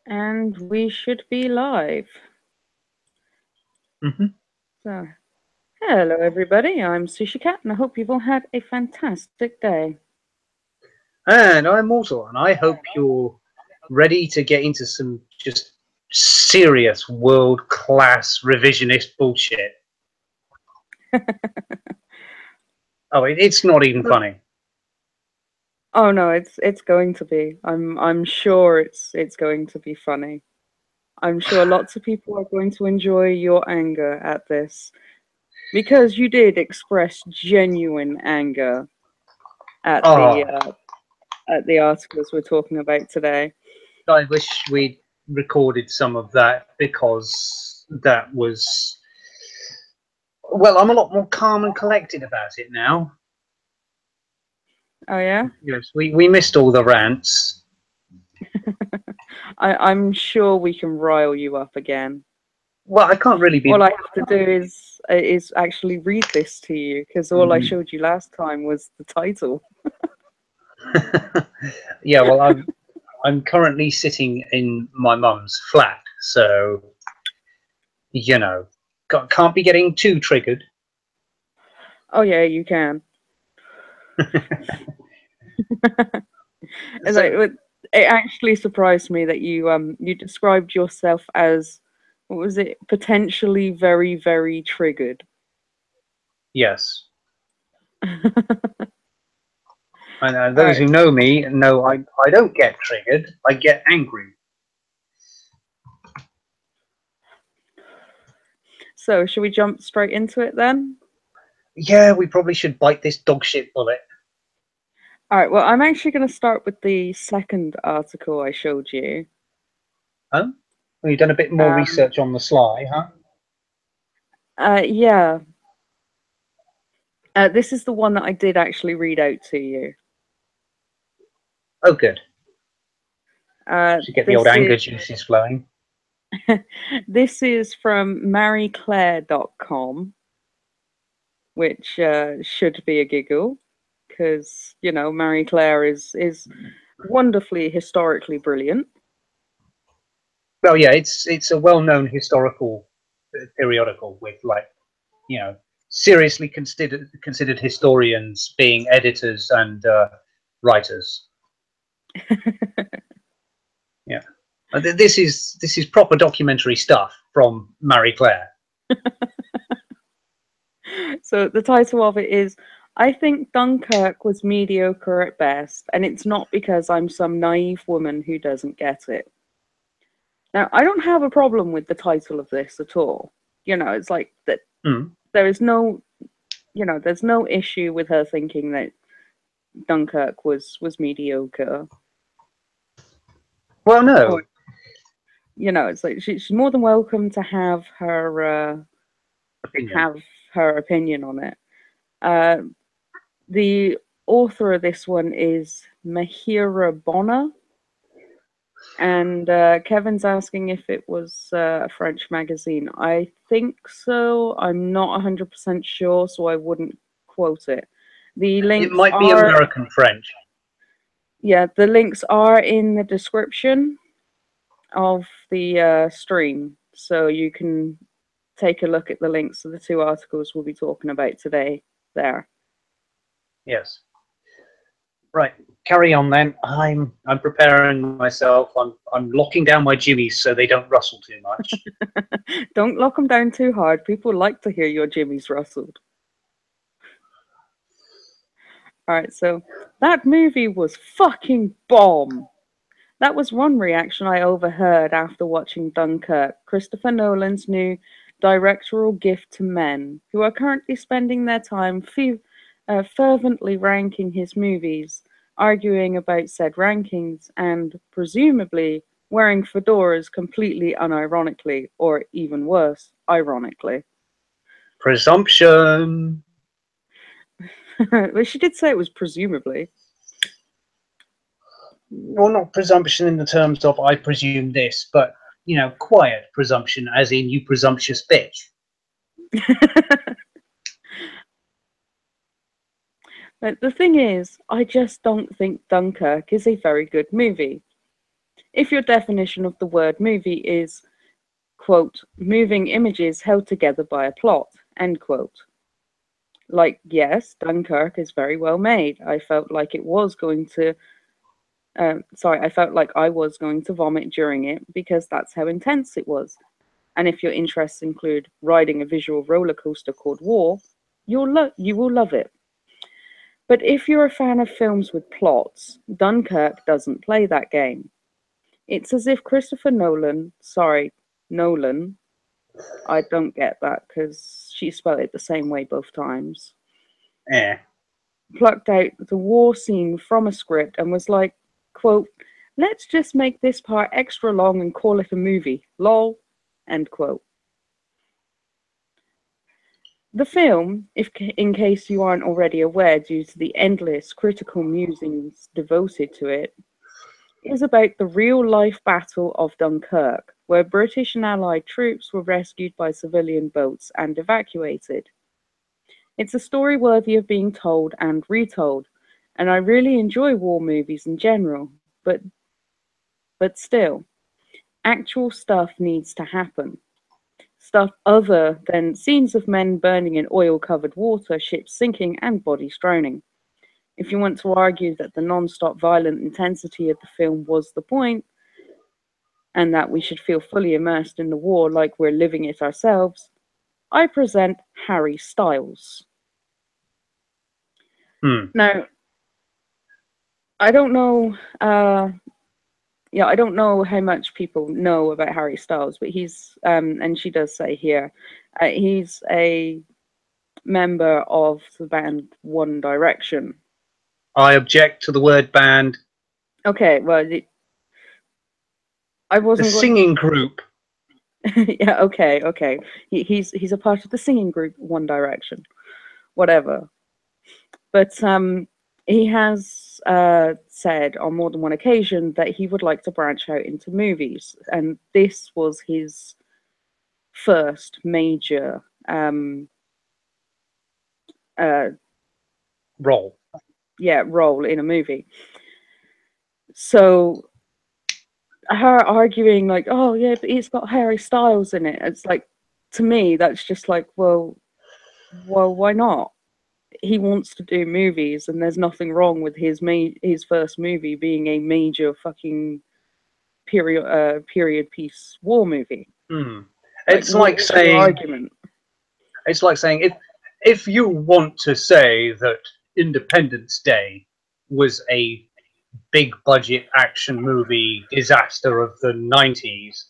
And we should be live. So, hello everybody, I'm Sushikat, and I hope you've all had a fantastic day. And I'm Mortal, and I hope you're ready to get into some just serious world-class revisionist bullshit. Oh, it's not even funny. Oh no, it's going to be. I'm sure it's going to be funny. I'm sure lots of people are going to enjoy your anger at this, because you did express genuine anger at Oh, the articles we're talking about today. I wish we'd recorded some of that, because that was... Well, I'm a lot more calm and collected about it now. Oh yeah? Yes, we missed all the rants. I'm sure we can rile you up again. Well, I can't really be... All I have to do is actually read this to you, because all I showed you last time was the title. Yeah, well, I'm currently sitting in my mum's flat, so you know, can't be getting too triggered. Oh yeah, you can. So, It actually surprised me that you described yourself as, what was it, potentially very, very triggered. yes, and All those right. who know me know I don't get triggered. I get angry. So, should we jump straight into it then? Yeah, we probably should bite this dog shit bullet. All right. Well, I'm actually going to start with the second article I showed you. Huh? Well, you've done a bit more research on the sly, huh? Yeah. This is the one that I did actually read out to you. Oh, good. Should get the old This anger is juices flowing. this is from maryclaire.com, which should be a giggle, because Marie Claire is wonderfully historically brilliant. Well, yeah, it's a well-known historical periodical with, like, seriously considered historians being editors and writers. Yeah, this is proper documentary stuff from Marie Claire. So the title of it is, I think Dunkirk was mediocre at best, and it's not because I'm some naive woman who doesn't get it. Now, I don't have a problem with the title of this at all. It's like that. There is no, there's no issue with her thinking that Dunkirk was mediocre. Well, no. Or, it's like she's more than welcome to have her opinion on it. The author of this one is Mahira Bonner, and Kevin's asking if it was a French magazine. I think so. I'm not 100% sure, so I wouldn't quote it. The links It might be American French. Yeah, the links are in the description of the stream, so you can take a look at the links to the two articles we'll be talking about today there. Yes. Right, carry on then. I'm preparing myself. I'm locking down my jimmies so they don't rustle too much. Don't lock them down too hard. People like to hear your jimmies rustled. Alright, so that movie was fucking bomb. That was one reaction I overheard after watching Dunkirk, Christopher Nolan's new directorial gift to men, who are currently spending their time fervently ranking his movies, arguing about said rankings, and presumably wearing fedoras completely unironically, or even worse, ironically. Presumption. But she did say it was presumably. Well, not presumption in the terms of I presume this, but, quiet presumption, as in you presumptuous bitch. But the thing is, I just don't think Dunkirk is a very good movie. If your definition of the word movie is, quote, moving images held together by a plot, end quote. Like, yes, Dunkirk is very well made. I felt like it was going to, I felt like I was going to vomit during it because that's how intense it was. And if your interests include riding a visual roller coaster called War, you will love it. But if you're a fan of films with plots, Dunkirk doesn't play that game. It's as if Christopher Nolan, Nolan, I don't get that because she spelled it the same way both times, Eh. plucked out the war scene from a script and was like, quote, let's just make this part extra long and call it a movie. Lol, end quote. The film, if in case you aren't already aware due to the endless critical musings devoted to it, is about the real-life Battle of Dunkirk, where British and Allied troops were rescued by civilian boats and evacuated. It's a story worthy of being told and retold, and I really enjoy war movies in general, but still, actual stuff needs to happen. Stuff other than scenes of men burning in oil-covered water, ships sinking, and bodies drowning. If you want to argue that the non-stop violent intensity of the film was the point, and that we should feel fully immersed in the war like we're living it ourselves, I present Harry Styles. Now, I don't know, I don't know how much people know about Harry Styles, but he's, and she does say here, he's a member of the band One Direction. I object to the word band. Okay, well, I wasn't the singing group. Yeah, okay. He's a part of the singing group One Direction, whatever. But he has said on more than one occasion that he would like to branch out into movies, and this was his first major Role. Yeah, role in a movie. So her arguing like, oh yeah, but it's got Harry Styles in it. It's like, to me, that's just like, well, why not? He wants to do movies, and there's nothing wrong with his first movie being a major fucking period piece war movie. It's like saying argument. It's like saying if you want to say that Independence Day was a big budget action movie disaster of the 90s,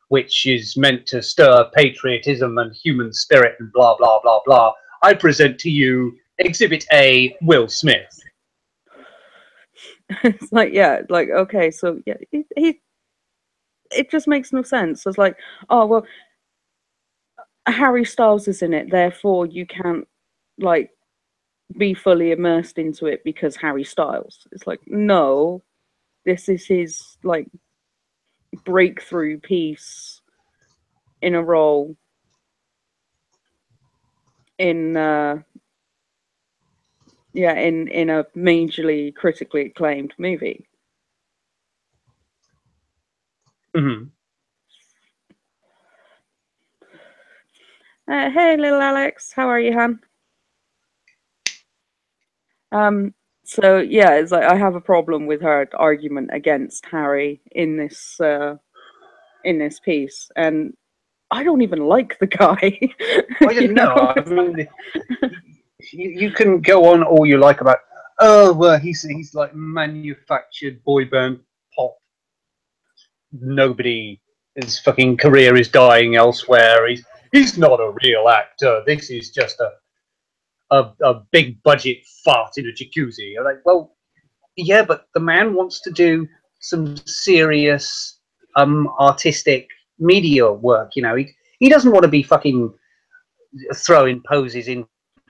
which is meant to stir patriotism and human spirit and blah blah blah blah, I present to you Exhibit A, Will Smith. It's like, yeah, like, okay, so yeah, it just makes no sense. It's like, oh well, Harry Styles is in it, therefore you can't like be fully immersed into it because Harry Styles. It's like, no, this is his like breakthrough piece in a role in in a majorly critically acclaimed movie. Hey, little Alex, how are you, Han? So yeah, it's like I have a problem with her argument against Harry in this piece, and I don't even like the guy. I didn't know. I mean, you can go on all you like about, oh well, he's like manufactured boy band pop. Nobody, his fucking career is dying elsewhere. He's not a real actor. This is just a big budget fart in a jacuzzi. You're like, well, yeah, but the man wants to do some serious artistic media work. You know, he doesn't want to be fucking throwing poses in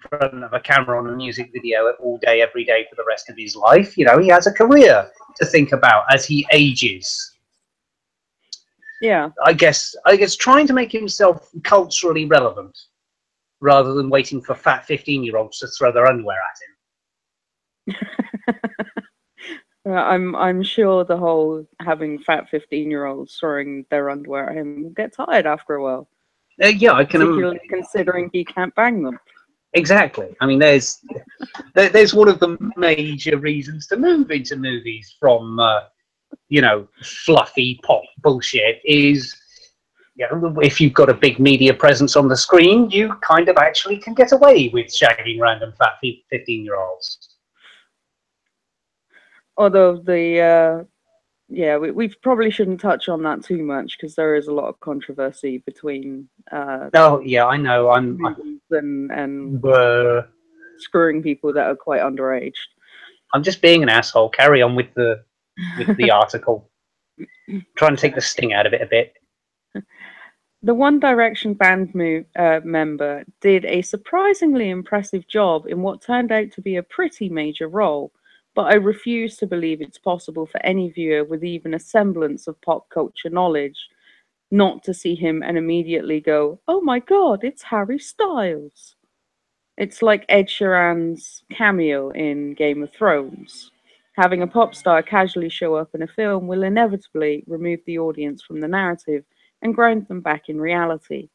front of a camera on a music video all day, every day for the rest of his life. You know, he has a career to think about as he ages. Yeah. I guess trying to make himself culturally relevant rather than waiting for fat 15-year-olds to throw their underwear at him. I'm sure the whole having fat 15-year-olds throwing their underwear at him will get tired after a while, Yeah, I can. particularly considering he can't bang them. Exactly. I mean, there's one of the major reasons to move into movies from fluffy pop bullshit is, if you've got a big media presence on the screen, you kind of actually can get away with shagging random fat 15-year-olds. Although we probably shouldn't touch on that too much because there is a lot of controversy between Oh yeah, I know. movies and Uh, screwing people that are quite underage. I'm just being an asshole. Carry on with the article. Trying to take the sting out of it a bit. The One Direction band member did a surprisingly impressive job in what turned out to be a pretty major role, but I refuse to believe it's possible for any viewer with even a semblance of pop culture knowledge not to see him and immediately go, "Oh my god, it's Harry Styles." It's like Ed Sheeran's cameo in Game of Thrones. Having a pop star casually show up in a film will inevitably remove the audience from the narrative and ground them back in reality.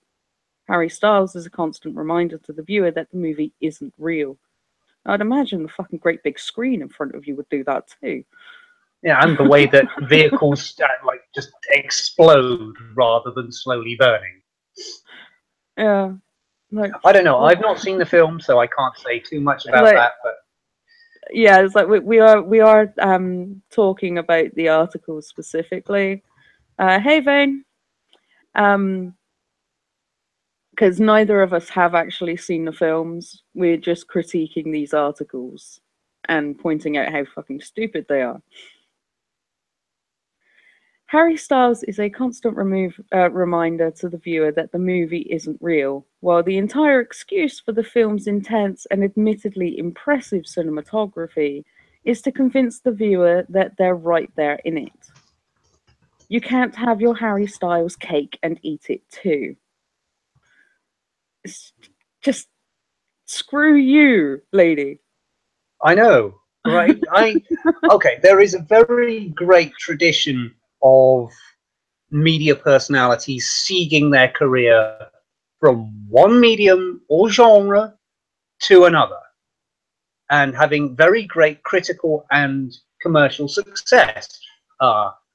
Harry Styles is a constant reminder to the viewer that the movie isn't real. I'd imagine the fucking great big screen in front of you would do that too. Yeah, and the way that vehicles just explode rather than slowly burning. Yeah, like I don't know. I've not seen the film, so I can't say too much about like that. But yeah, it's like we are talking about the article specifically. Hey, Vane. Um, because neither of us have actually seen the films. We're just critiquing these articles and pointing out how fucking stupid they are. Harry Styles is a constant reminder to the viewer that the movie isn't real, while the entire excuse for the film's intense and admittedly impressive cinematography is to convince the viewer that they're right there in it. You can't have your Harry Styles cake and eat it too. It's just screw you, lady. I know, right? Okay. There is a very great tradition of media personalities seeking their career from one medium or genre to another, and having very great critical and commercial success.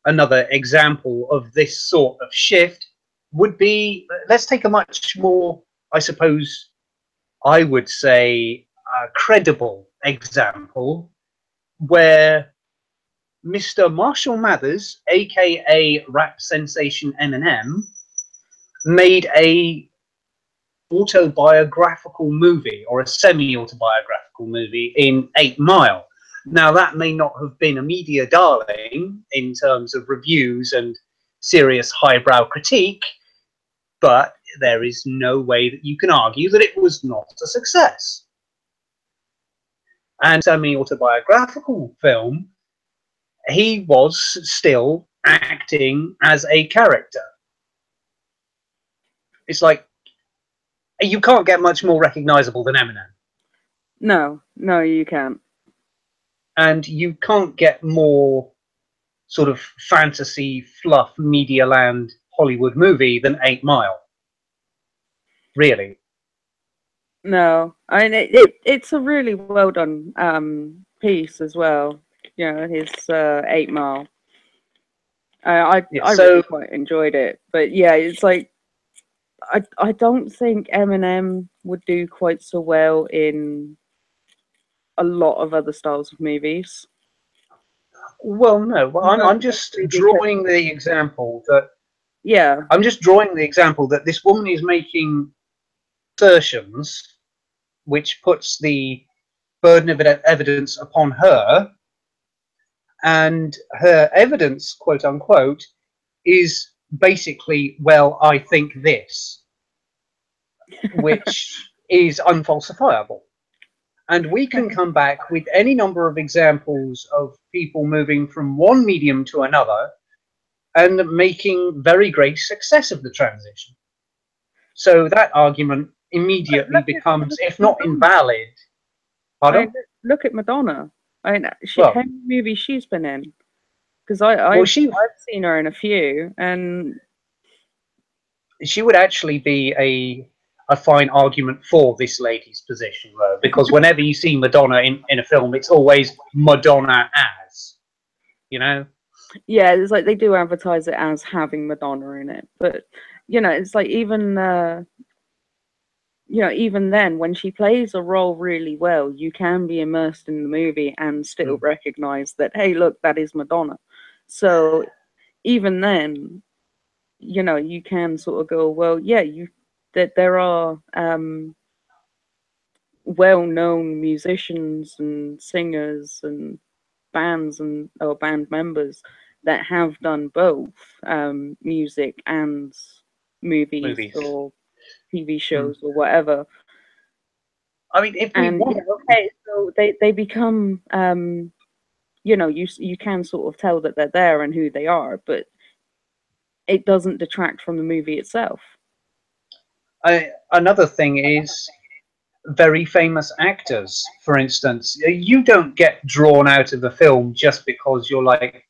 Another example of this sort of shift would be, let's take a much more, I suppose, I would say, credible example where Mr. Marshall Mathers, aka rap sensation Eminem, made a autobiographical movie or a semi-autobiographical movie in 8 Mile. Now, that may not have been a media darling in terms of reviews and serious highbrow critique, but there is no way that you can argue that it was not a success. And semi-autobiographical film, he was still acting as a character. It's like, you can't get much more recognizable than Eminem. No, you can't. And you can't get more sort of fantasy fluff media land Hollywood movie than 8 Mile. Really. No, I mean it's a really well done piece as well. You know, his 8 Mile. I So really quite enjoyed it, but yeah, it's like I don't think Eminem would do quite so well in a lot of other styles of movies. well, no. Well, I'm just Mostly because drawing the example that yeah, this woman is making assertions which puts the burden of evidence upon her, and her evidence, quote unquote, is basically, well, I think this, which is unfalsifiable. And we can come back with any number of examples of people moving from one medium to another and making very great success of the transition. So that argument immediately becomes, if not Madonna. invalid, I pardon? mean, look at Madonna. I mean, how Well, many movies she's been in? Because well, I've seen her in a few, and she would actually be a fine argument for this lady's position, though, because whenever you see Madonna in a film, it's always Madonna as, you know. yeah, it's like they do advertise it as having Madonna in it, but it's like even even then, when she plays a role really well, you can be immersed in the movie and still Mm. recognize that, hey, look, that is Madonna. So even then, you can sort of go, well, yeah, that there are well-known musicians and singers and bands and or band members that have done both music and movies Movies. or TV Mm. shows or whatever. I mean, if we And want, okay, so they become you can sort of tell that they're there and who they are, but it doesn't detract from the movie itself. another thing is very famous actors. For instance, you don't get drawn out of the film just because you're like,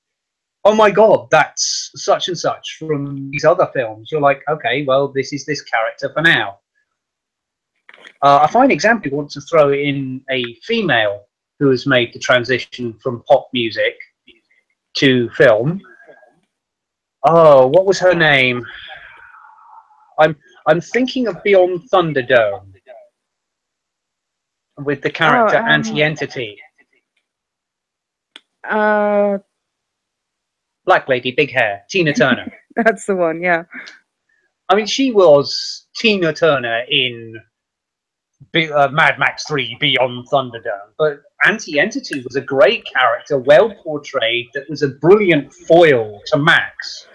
oh my god, that's such and such from these other films. You're like, okay, well, this is this character for now. A fine example, you want to throw in a female who has made the transition from pop music to film. Oh, what was her name? I'm I'm thinking of Beyond Thunderdome with the Oh, character Anti-Entity. uh, Black lady, big hair, Tina Turner. that's the one. Yeah. I mean, she was Tina Turner in Mad Max 3 Beyond Thunderdome, but Anti-Entity was a great character, well portrayed, that was a brilliant foil to Max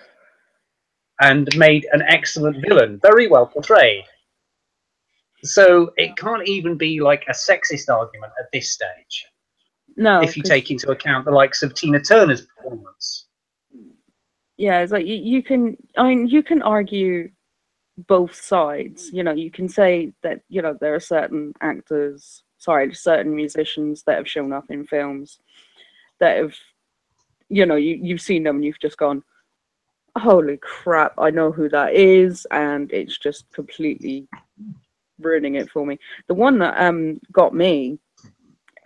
and made an excellent villain, very well portrayed. So it can't even be like a sexist argument at this stage, No, if you because take into account the likes of Tina Turner's performance. yeah, it's like you can. I mean, you can argue both sides. You can say that there are certain actors, sorry, certain musicians that have shown up in films that have you've seen them and you've just gone, holy crap, I know who that is, and it's just completely ruining it for me. The one that got me,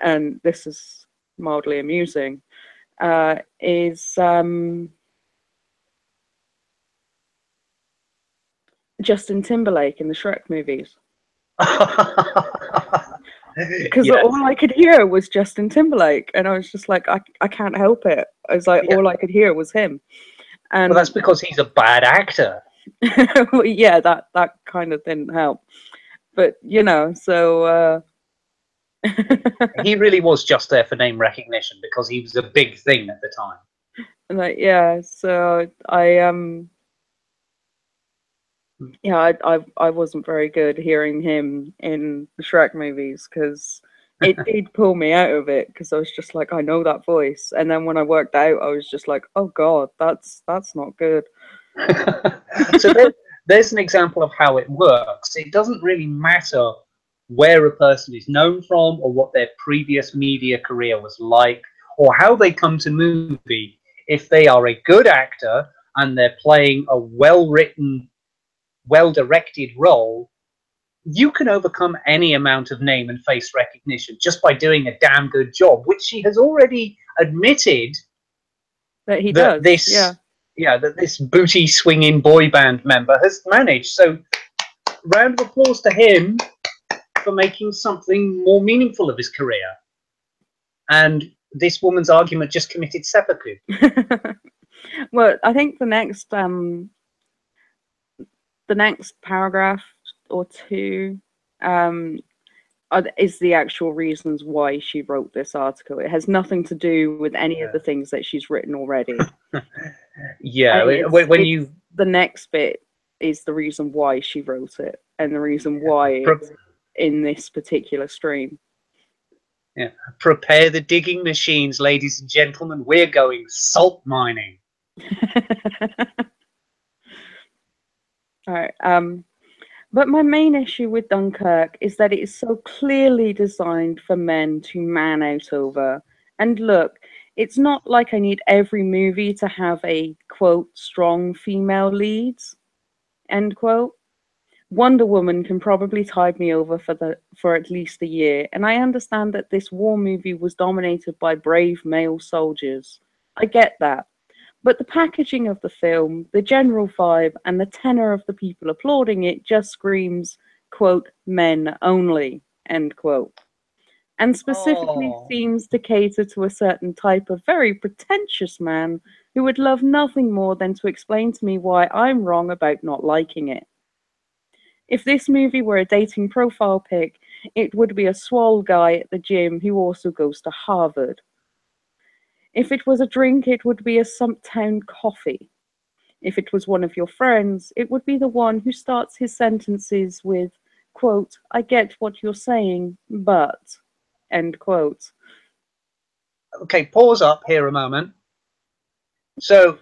and this is mildly amusing, is Justin Timberlake in the Shrek movies. Because Yes. all I could hear was Justin Timberlake, and I was just like, I can't help it. I was like, Yeah. all I could hear was him, Well, that's and because he's a bad actor. yeah, that kind of didn't help. But so He really was just there for name recognition because he was a big thing at the time. like yeah, so I wasn't very good hearing him in the Shrek movies because it did pull me out of it because I was just like, I know that voice, and then when I worked out, I was just like, oh god, that's not good. So there's an example of how it works. It doesn't really matter where a person is known from or what their previous media career was like or how they come to movie. If they are a good actor and they're playing a well-written, well-directed role, you can overcome any amount of name and face recognition just by doing a damn good job, which she has already admitted That he that does, this, yeah, that this booty swinging boy band member has managed. So, round of applause to him for making something more meaningful of his career. And this woman's argument just committed seppuku. yeah. Well, I think the next paragraph or two is the actual reasons why she wrote this article. It has nothing to do with any of the things that she's written already. Yeah, when It's you the next bit is the reason why she wrote it and the reason why it's in this particular stream. yeah, prepare the digging machines, ladies and gentlemen. We're going salt mining. All right. But my main issue with Dunkirk is that it is so clearly designed for men to man out over, And look, it's not like I need every movie to have a quote strong female leads, end quote. Wonder Woman can probably tide me over for at least a year, and I understand that this war movie was dominated by brave male soldiers. I get that. But the packaging of the film, the general vibe, and the tenor of the people applauding it just screams, quote, men only, end quote. And specifically Oh, seems to cater to a certain type of very pretentious man who would love nothing more than to explain to me why I'm wrong about not liking it. If this movie were a dating profile pic, it would be a swole guy at the gym who also goes to Harvard. If it was a drink, it would be a Sumptown coffee. If it was one of your friends, it would be the one who starts his sentences with, quote, I get what you're saying, but, end quote. okay, pause up here a moment. So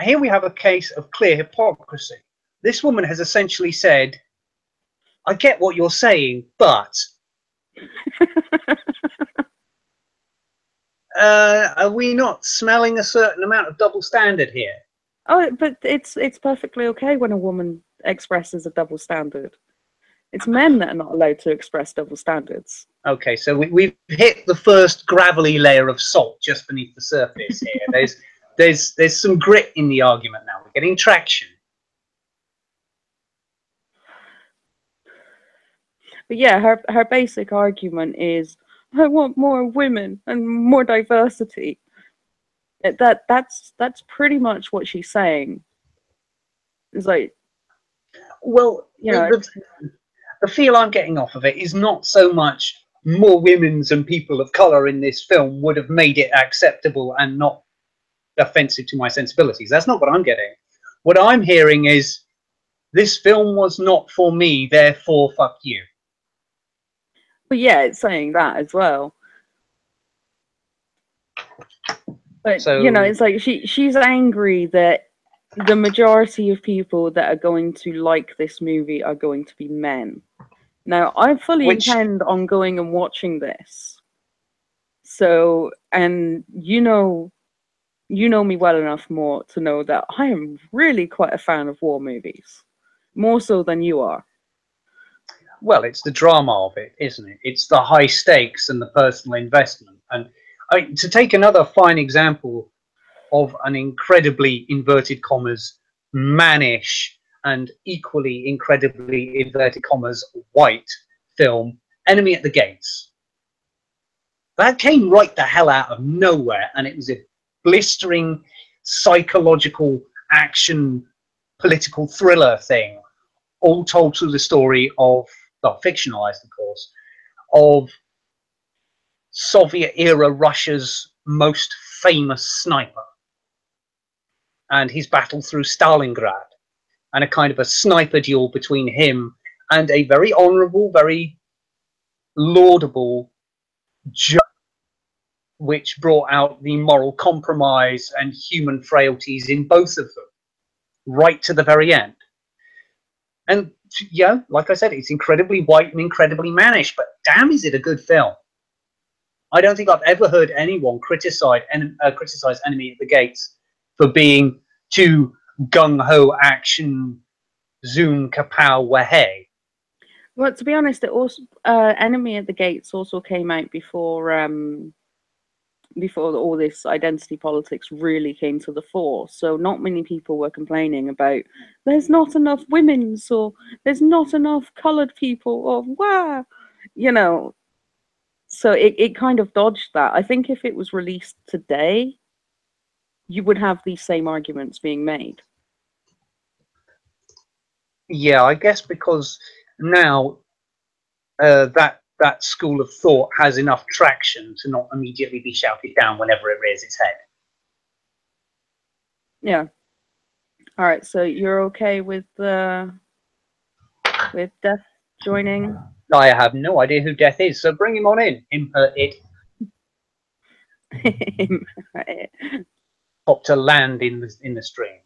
here we have a case of clear hypocrisy. This woman has essentially said, I get what you're saying, but are we not smelling a certain amount of double standard here? Oh, but it's perfectly okay when a woman expresses a double standard. It's men that are not allowed to express double standards. Okay, so we've hit the first gravelly layer of salt just beneath the surface here. There's some grit in the argument now. We're getting traction. But yeah, her basic argument is, I want more women and more diversity. That's pretty much what she's saying. It's like, Well, you know, the feel I'm getting off of it is not so much more women's and people of colour in this film would have made it acceptable and not offensive to my sensibilities. That's not what I'm getting. What I'm hearing is this film was not for me, therefore fuck you. but yeah, it's saying that as well. But you know, So, it's like she's angry that the majority of people that are going to like this movie are going to be men. Now, I fully which, intend on going and watching this. So, and you know me well enough more to know that I am really quite a fan of war movies, more so than you are. well, it's the drama of it, isn't it? It's the high stakes and the personal investment. And to take another fine example of an incredibly inverted commas mannish and equally incredibly inverted commas white film, Enemy at the Gates. That came right the hell out of nowhere, and it was a blistering psychological action political thriller thing, all told through the story of, well, fictionalized of course, of Soviet era Russia's most famous sniper and his battle through Stalingrad, and a kind of a sniper duel between him and a very honourable, very laudable judge, which brought out the moral compromise and human frailties in both of them, right to the very end. And yeah, like I said, it's incredibly white and incredibly mannish, but damn, is it a good film? I don't think I've ever heard anyone criticize Enemy at the Gates for being too gung ho action zoom kapow wahey. Well, to be honest, it also Enemy at the Gates also came out before all this identity politics really came to the fore. So not many people were complaining about there's not enough women, or there's not enough coloured people, or wow, you know. So it kind of dodged that. I think if it was released today, you would have these same arguments being made. Yeah, I guess because now that school of thought has enough traction to not immediately be shouted down whenever it rears its head. Yeah. All right. So you're okay with Death joining? I have no idea who Death is, so bring him on in. Him, her, it. Hop to land in the stream.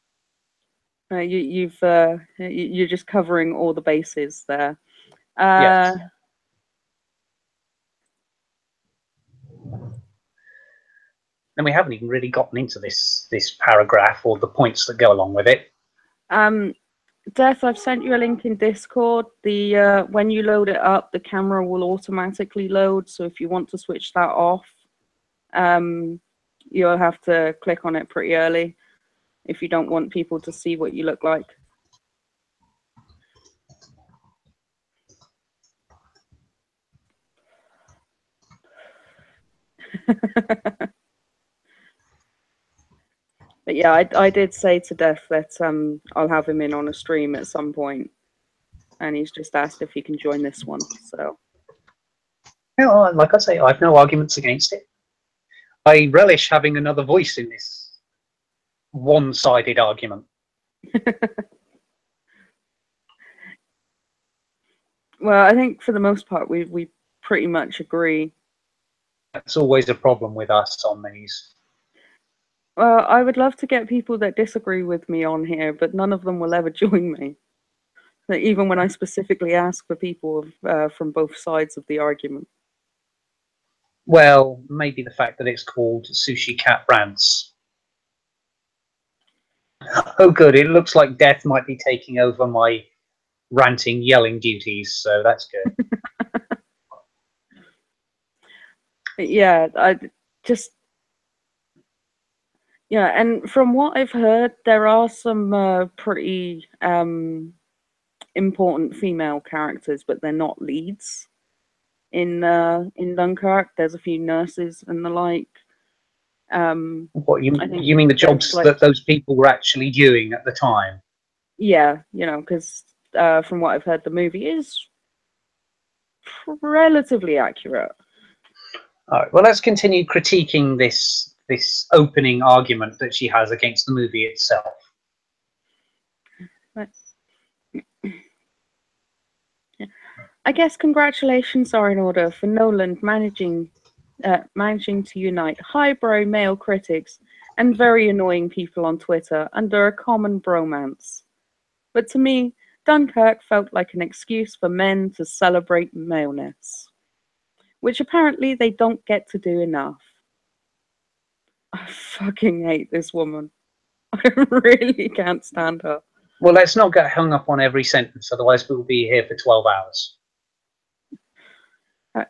You're just covering all the bases there. Yes. And we haven't even really gotten into this paragraph or the points that go along with it. Death, I've sent you a link in Discord. The when you load it up, the camera will automatically load. So if you want to switch that off, you'll have to click on it pretty early if you don't want people to see what you look like. But yeah, I did say to Death that I'll have him in on a stream at some point, and he's just asked if he can join this one. So, Yeah, like I say, I've no arguments against it. I relish having another voice in this one-sided argument. well, I think for the most part we pretty much agree. That's always a problem with us on these. Well, I would love to get people that disagree with me on here, but none of them will ever join me. Even when I specifically ask for people from both sides of the argument. Well, maybe the fact that it's called Sushikat Rants. Oh, good. It looks like Death might be taking over my ranting, yelling duties, so that's good. Yeah, and from what I've heard, there are some pretty important female characters, but they're not leads. In Dunkirk, there's a few nurses and the like. What you mean the jobs that those people were actually doing at the time? Yeah, because from what I've heard, the movie is relatively accurate. All right. Well, let's continue critiquing this opening argument that she has against the movie itself. I guess congratulations are in order for Nolan managing to unite highbrow male critics and very annoying people on Twitter under a common bromance. But to me, Dunkirk felt like an excuse for men to celebrate maleness, which apparently they don't get to do enough. I fucking hate this woman. I really can't stand her. Well, let's not get hung up on every sentence, otherwise we'll be here for 12 hours.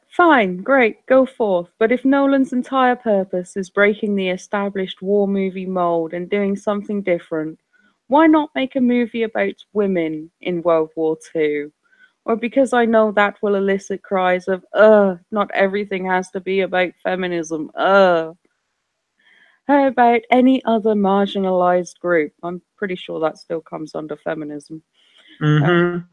Fine, great, go forth. But if Nolan's entire purpose is breaking the established war movie mold and doing something different, why not make a movie about women in World War II? Or because I know that will elicit cries of, not everything has to be about feminism, How about any other marginalized group? I'm pretty sure that still comes under feminism. Mm-hmm.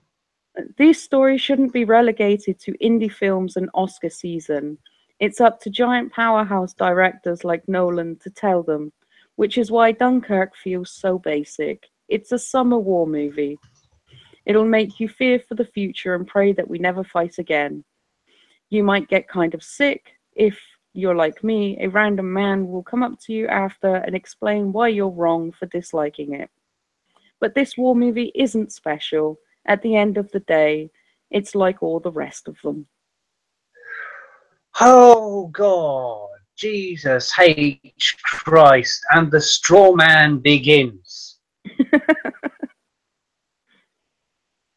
These stories shouldn't be relegated to indie films and Oscar season. It's up to giant powerhouse directors like Nolan to tell them, which is why Dunkirk feels so basic. It's a summer war movie. It'll make you fear for the future and pray that we never fight again. You might get kind of sick. If you're like me, a random man will come up to you after and explain why you're wrong for disliking it. But this war movie isn't special. At the end of the day, it's like all the rest of them. Oh, God. Jesus H. Christ. And the straw man begins.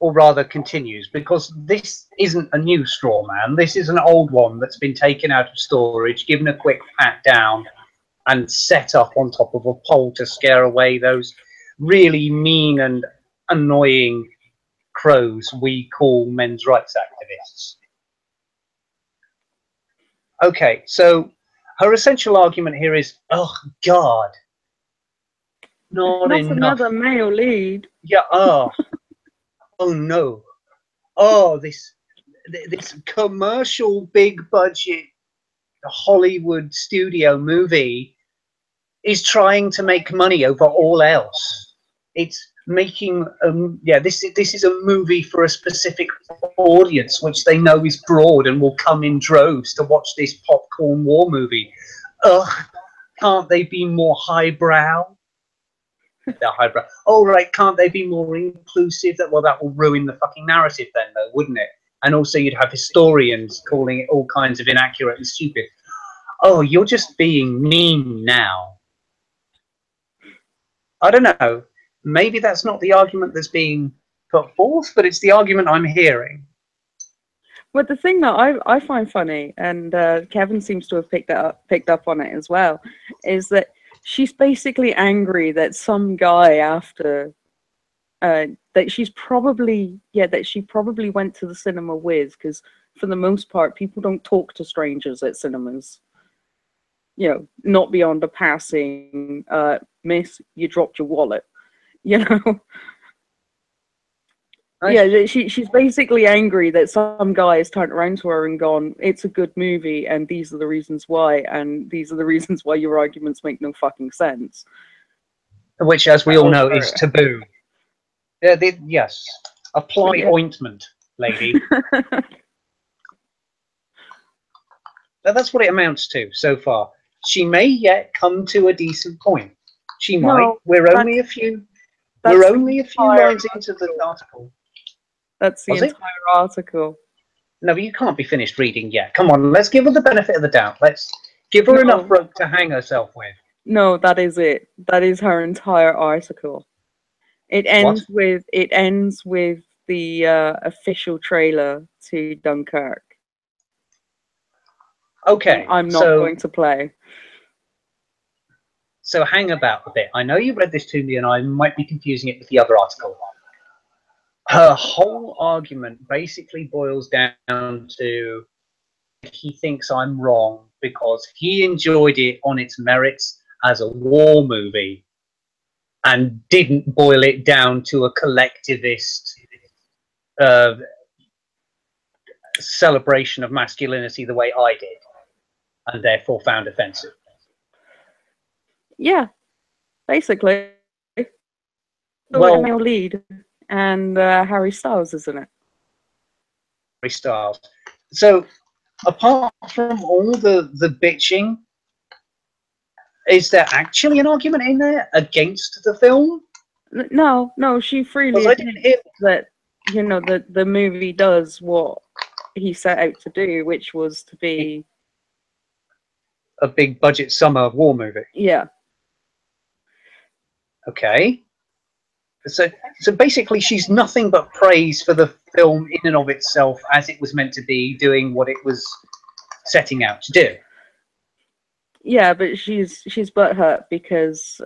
Or rather continues, because this isn't a new straw man. This is an old one that's been taken out of storage, given a quick pat down, and set up on top of a pole to scare away those really mean and annoying crows we call men's rights activists. Okay, so her essential argument here is, oh, God. Not enough. Another male lead. Yeah, oh no. Oh, this commercial big budget Hollywood studio movie is trying to make money over all else. It's making this is a movie for a specific audience which they know is broad and will come in droves to watch this popcorn war movie. Ugh, can't they be more highbrow? They're highbrow. Oh, right, can't they be more inclusive? Well, that will ruin the fucking narrative then, though, wouldn't it? And also you'd have historians calling it all kinds of inaccurate and stupid. Oh, you're just being mean now. I don't know. Maybe that's not the argument that's being put forth, but it's the argument I'm hearing. Well, the thing that I find funny, and Kevin seems to have picked up on it as well, is that she's basically angry that some guy after that she probably went to the cinema with, because for the most part people don't talk to strangers at cinemas. You know, not beyond a passing, miss, you dropped your wallet. You know. Yeah, she's basically angry that some guy has turned around to her and gone, "It's a good movie, and these are the reasons why, and these are the reasons why your arguments make no fucking sense." Which, as we all know, is Or, taboo. Yes, apply yeah. ointment, lady. That's what it amounts to so far. She may yet come to a decent point. She might. No, We're that's only a few. We're that's the only a few entire lines into the article. article. That's the Was it? entire article. No, but you can't be finished reading yet. Come on, let's give her the benefit of the doubt. Let's give her enough No, rope to hang herself with. no, that is it. That is her entire article. What? It ends with the official trailer to Dunkirk. Okay, I'm not so going to play. hang about a bit. I know you read this to me, and I might be confusing it with the other article. Her whole argument basically boils down to he thinks I'm wrong because he enjoyed it on its merits as a war movie and didn't boil it down to a collectivist uh, celebration of masculinity the way I did, and therefore found offensive. Yeah, basically. So it's Well, male lead and Harry Styles, isn't it? Harry Styles. So, apart from all the bitching, is there actually an argument in there against the film? No, no, she freely Because I didn't hear admits that, you know, the movie does what he set out to do, which was to be, a big budget summer war movie. yeah. Okay. So, basically, she's nothing but praise for the film in and of itself, as it was meant to be, doing what it was setting out to do. Yeah, but she's butthurt because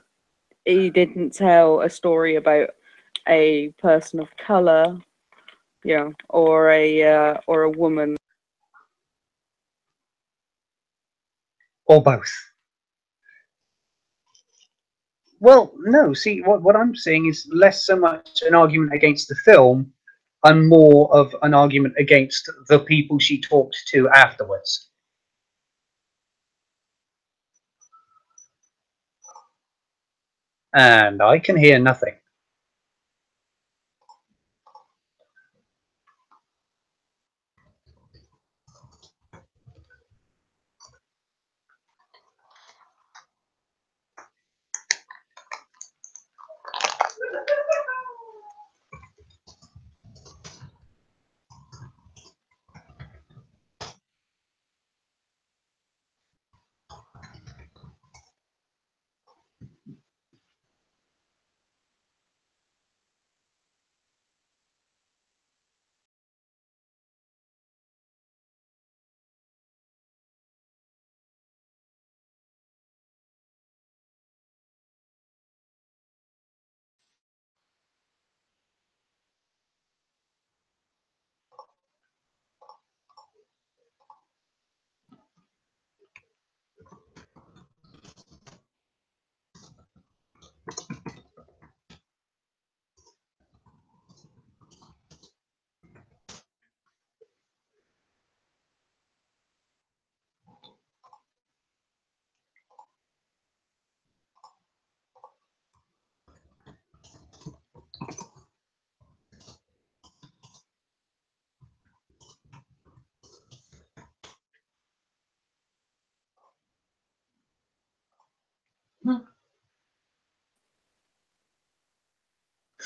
he didn't tell a story about a person of color, yeah, or a woman. Or both. Well, no. See, what I'm saying is less so much an argument against the film, and more of an argument against the people she talked to afterwards. And I can hear nothing.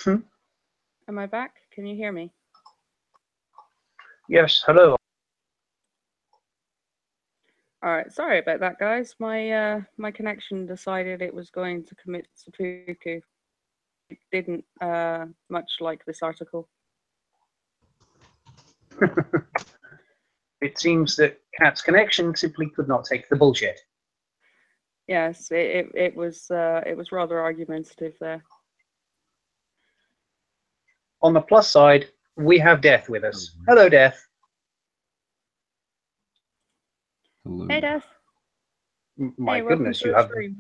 Hmm. Am I back? Can you hear me? Yes, hello. All right, sorry about that, guys. My connection decided it was going to commit seppuku. It didn't much like this article. It seems that Cat's connection simply could not take the bullshit. Yes, it was rather argumentative there. On the plus side, we have Death with us. Hello, Death. Hello. Hey, Death. My hey, welcome goodness, to the stream,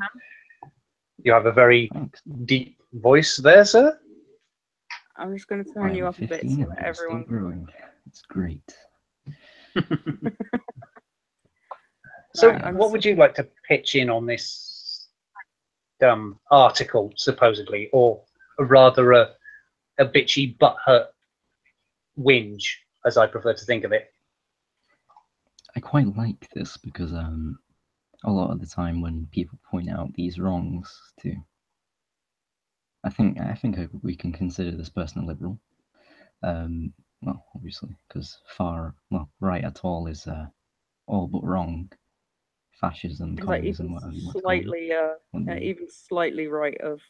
you have a very Thanks. deep voice there, sir. I'm just going to I turn you am up a bit 15 so and that I'm still everyone. growing. It's great. So, Right, what would you like to pitch in on this article, supposedly, or rather a bitchy butthurt whinge, as I prefer to think of it? I quite like this because a lot of the time when people point out these wrongs to, I think we can consider this person a liberal. Well, obviously, because right at all is all but wrong. Fascism, It's like communism, even whatever you want to call slightly, it. even slightly right of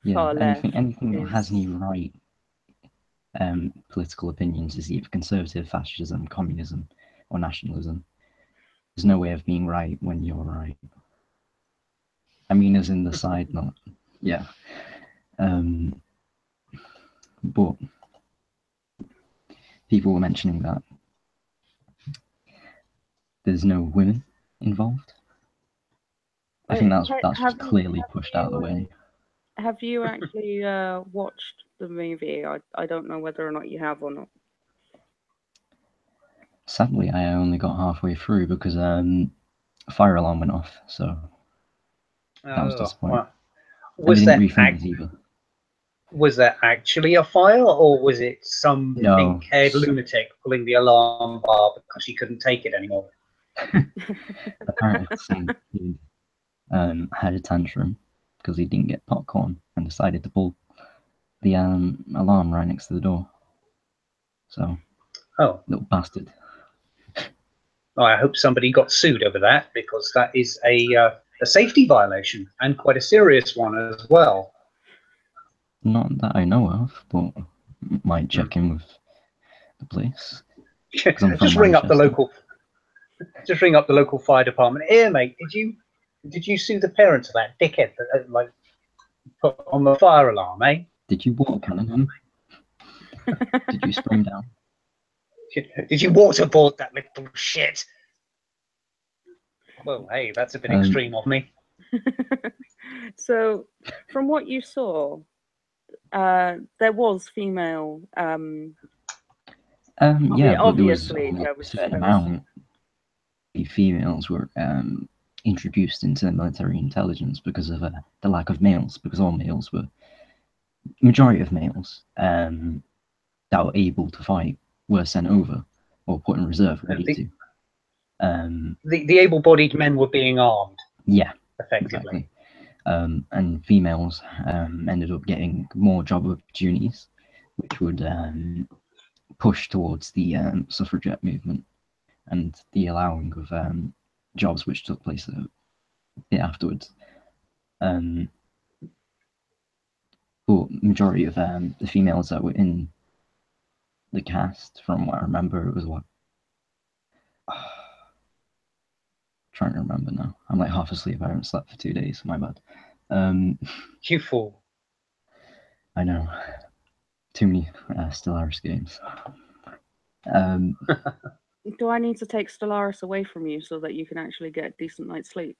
Yeah, far left anything that has any is. right political opinions is either conservative, fascism, communism, or nationalism. There's no way of being right when you're right. I mean, as in the side, not yeah. But people were mentioning that there's no women involved. I think that's just clearly pushed out of the way. Have you actually watched the movie? I don't know whether or not you have or not. Sadly, I only got halfway through because a fire alarm went off, so that was disappointing. Well, and they didn't refund us either. Was there actually a fire, or was it some No. pink-haired lunatic pulling the alarm bar because he couldn't take it anymore? Apparently, some kid had a tantrum because he didn't get popcorn and decided to pull the alarm right next to the door. So, little bastard. I hope somebody got sued over that, because that is a safety violation, and quite a serious one as well. Not that I know of, but might check in with the police. Just ring up the local. Just ring up the local fire department. Here, mate, did you sue the parents of that dickhead that put on the fire alarm, eh? Did you water cannon him? Did you spray him down? Did you waterboard that little shit? Well, hey, that's a bit extreme of me. So, from what you saw, there was female. Yeah, but obviously, there was a certain amount. The females were introduced into military intelligence because of the lack of males, because all males were, majority of males that were able to fight were sent over or put in reserve ready to. The able-bodied men were being armed. Yeah, effectively. Exactly. And females ended up getting more job opportunities, which would push towards the suffragette movement and the allowing of jobs which took place a bit afterwards. But majority of the females that were in the cast, from what I remember, it was what? Trying to remember now. I'm like half asleep. I haven't slept for 2 days. My bad. You fool. I know. Too many Stellaris games. Do I need to take Stellaris away from you so that you can actually get a decent night's sleep?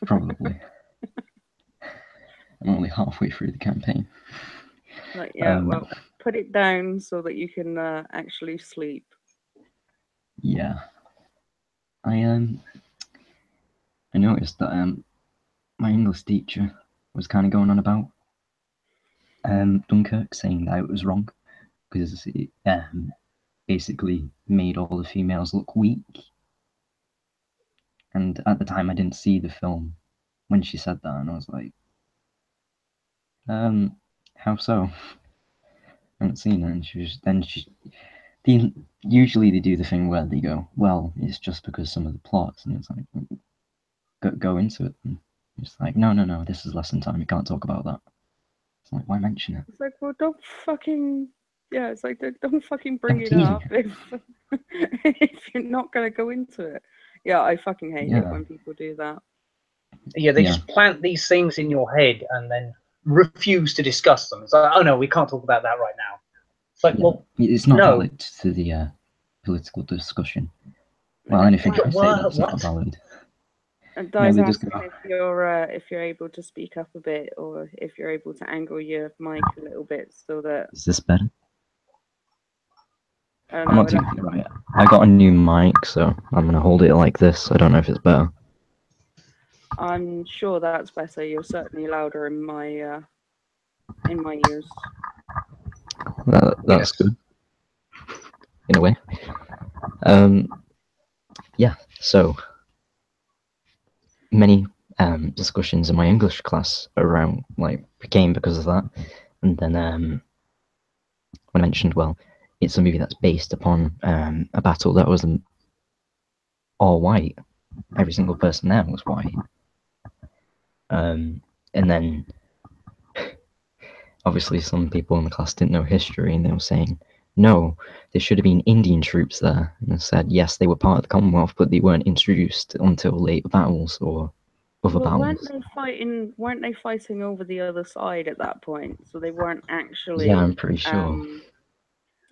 Probably. I'm only halfway through the campaign. Like, yeah, well, put it down so that you can actually sleep. Yeah. I noticed that my English teacher was kind of going on about Dunkirk, saying that it was wrong because it basically made all the females look weak. And at the time, I didn't see the film when she said that, and I was like, how so? I haven't seen it. And she usually they do the thing where they go, well, it's just because some of the plots, and it's like, go into it. And it's like, no, this is lesson time. You can't talk about that. It's like, why mention it? It's like, well, don't fucking it's like don't fucking bring it tease up if you're not gonna go into it. Yeah, I fucking hate it when people do that. Yeah, they just plant these things in your head and then refuse to discuss them. It's like, oh no, we can't talk about that right now. It's like, well, it's not no. valid to the political discussion. Well, anything I say that's not valid. And Di's asking if you're able to speak up a bit, or if you're able to angle your mic a little bit so that. Is this better? I'm not too right. I got a new mic, so I'm gonna hold it like this. I don't know if it's better. I'm sure that's better. You're certainly louder in my ears. That's good. In a way. Yeah. So many discussions in my English class around became because of that, and then when I mentioned, well, it's a movie that's based upon a battle that was all white. Every single person there was white. And then obviously some people in the class didn't know history, and they were saying, no, there should have been Indian troops there. And I said, yes, they were part of the Commonwealth, but they weren't introduced until later battles or other battles. Weren't they fighting over the other side at that point? So they weren't actually. Yeah, I'm pretty sure.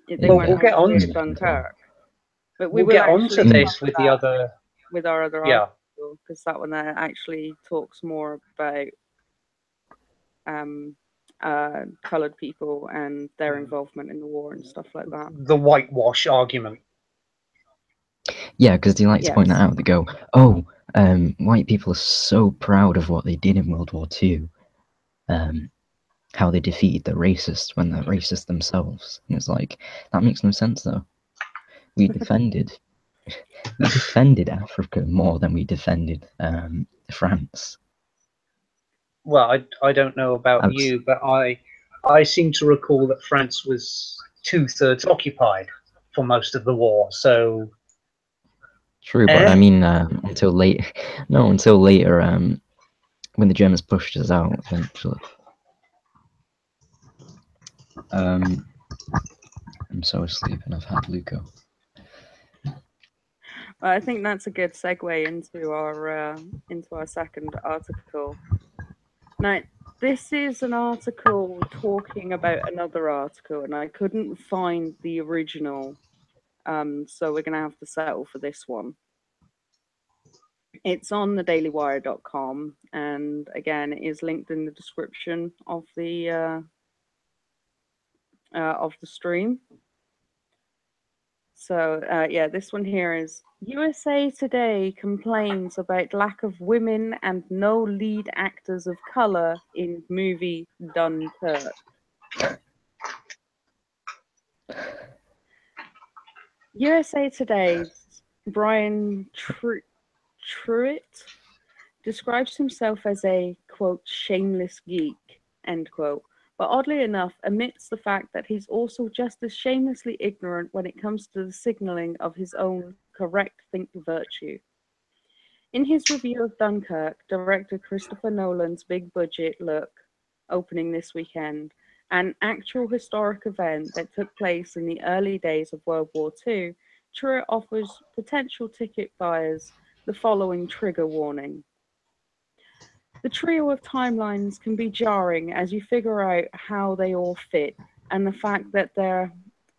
They weren't get on to Dunkirk. But we'll get onto this with the other. With our other article, because that one there actually talks more about coloured people and their involvement in the war and stuff like that. The whitewash argument. Yeah, because they like to point that out. They go, oh, white people are so proud of what they did in World War II. How they defeated the racists when they're racist themselves. And it's like, that makes no sense, though. We defended Africa more than we defended France. Well, I don't know about you, but I seem to recall that France was 2/3 occupied for most of the war. So true, but I mean until later. When the Germans pushed us out eventually. I'm so asleep, and I've had Luco. I think that's a good segue into our second article. Now, this is an article talking about another article, and I couldn't find the original, so we're going to have to settle for this one. It's on thedailywire.com, and again, it is linked in the description of the stream. So, yeah, this one here is USA Today complains about lack of women and no lead actors of color in movie Dunkirk. USA Today's Brian Truitt describes himself as a, quote, shameless geek, end quote. But oddly enough, admits the fact that he's also just as shamelessly ignorant when it comes to the signaling of his own correct think virtue. In his review of Dunkirk, director Christopher Nolan's big budget look, opening this weekend, an actual historic event that took place in the early days of World War II, Truitt offers potential ticket buyers the following trigger warning. The trio of timelines can be jarring as you figure out how they all fit, and the fact that there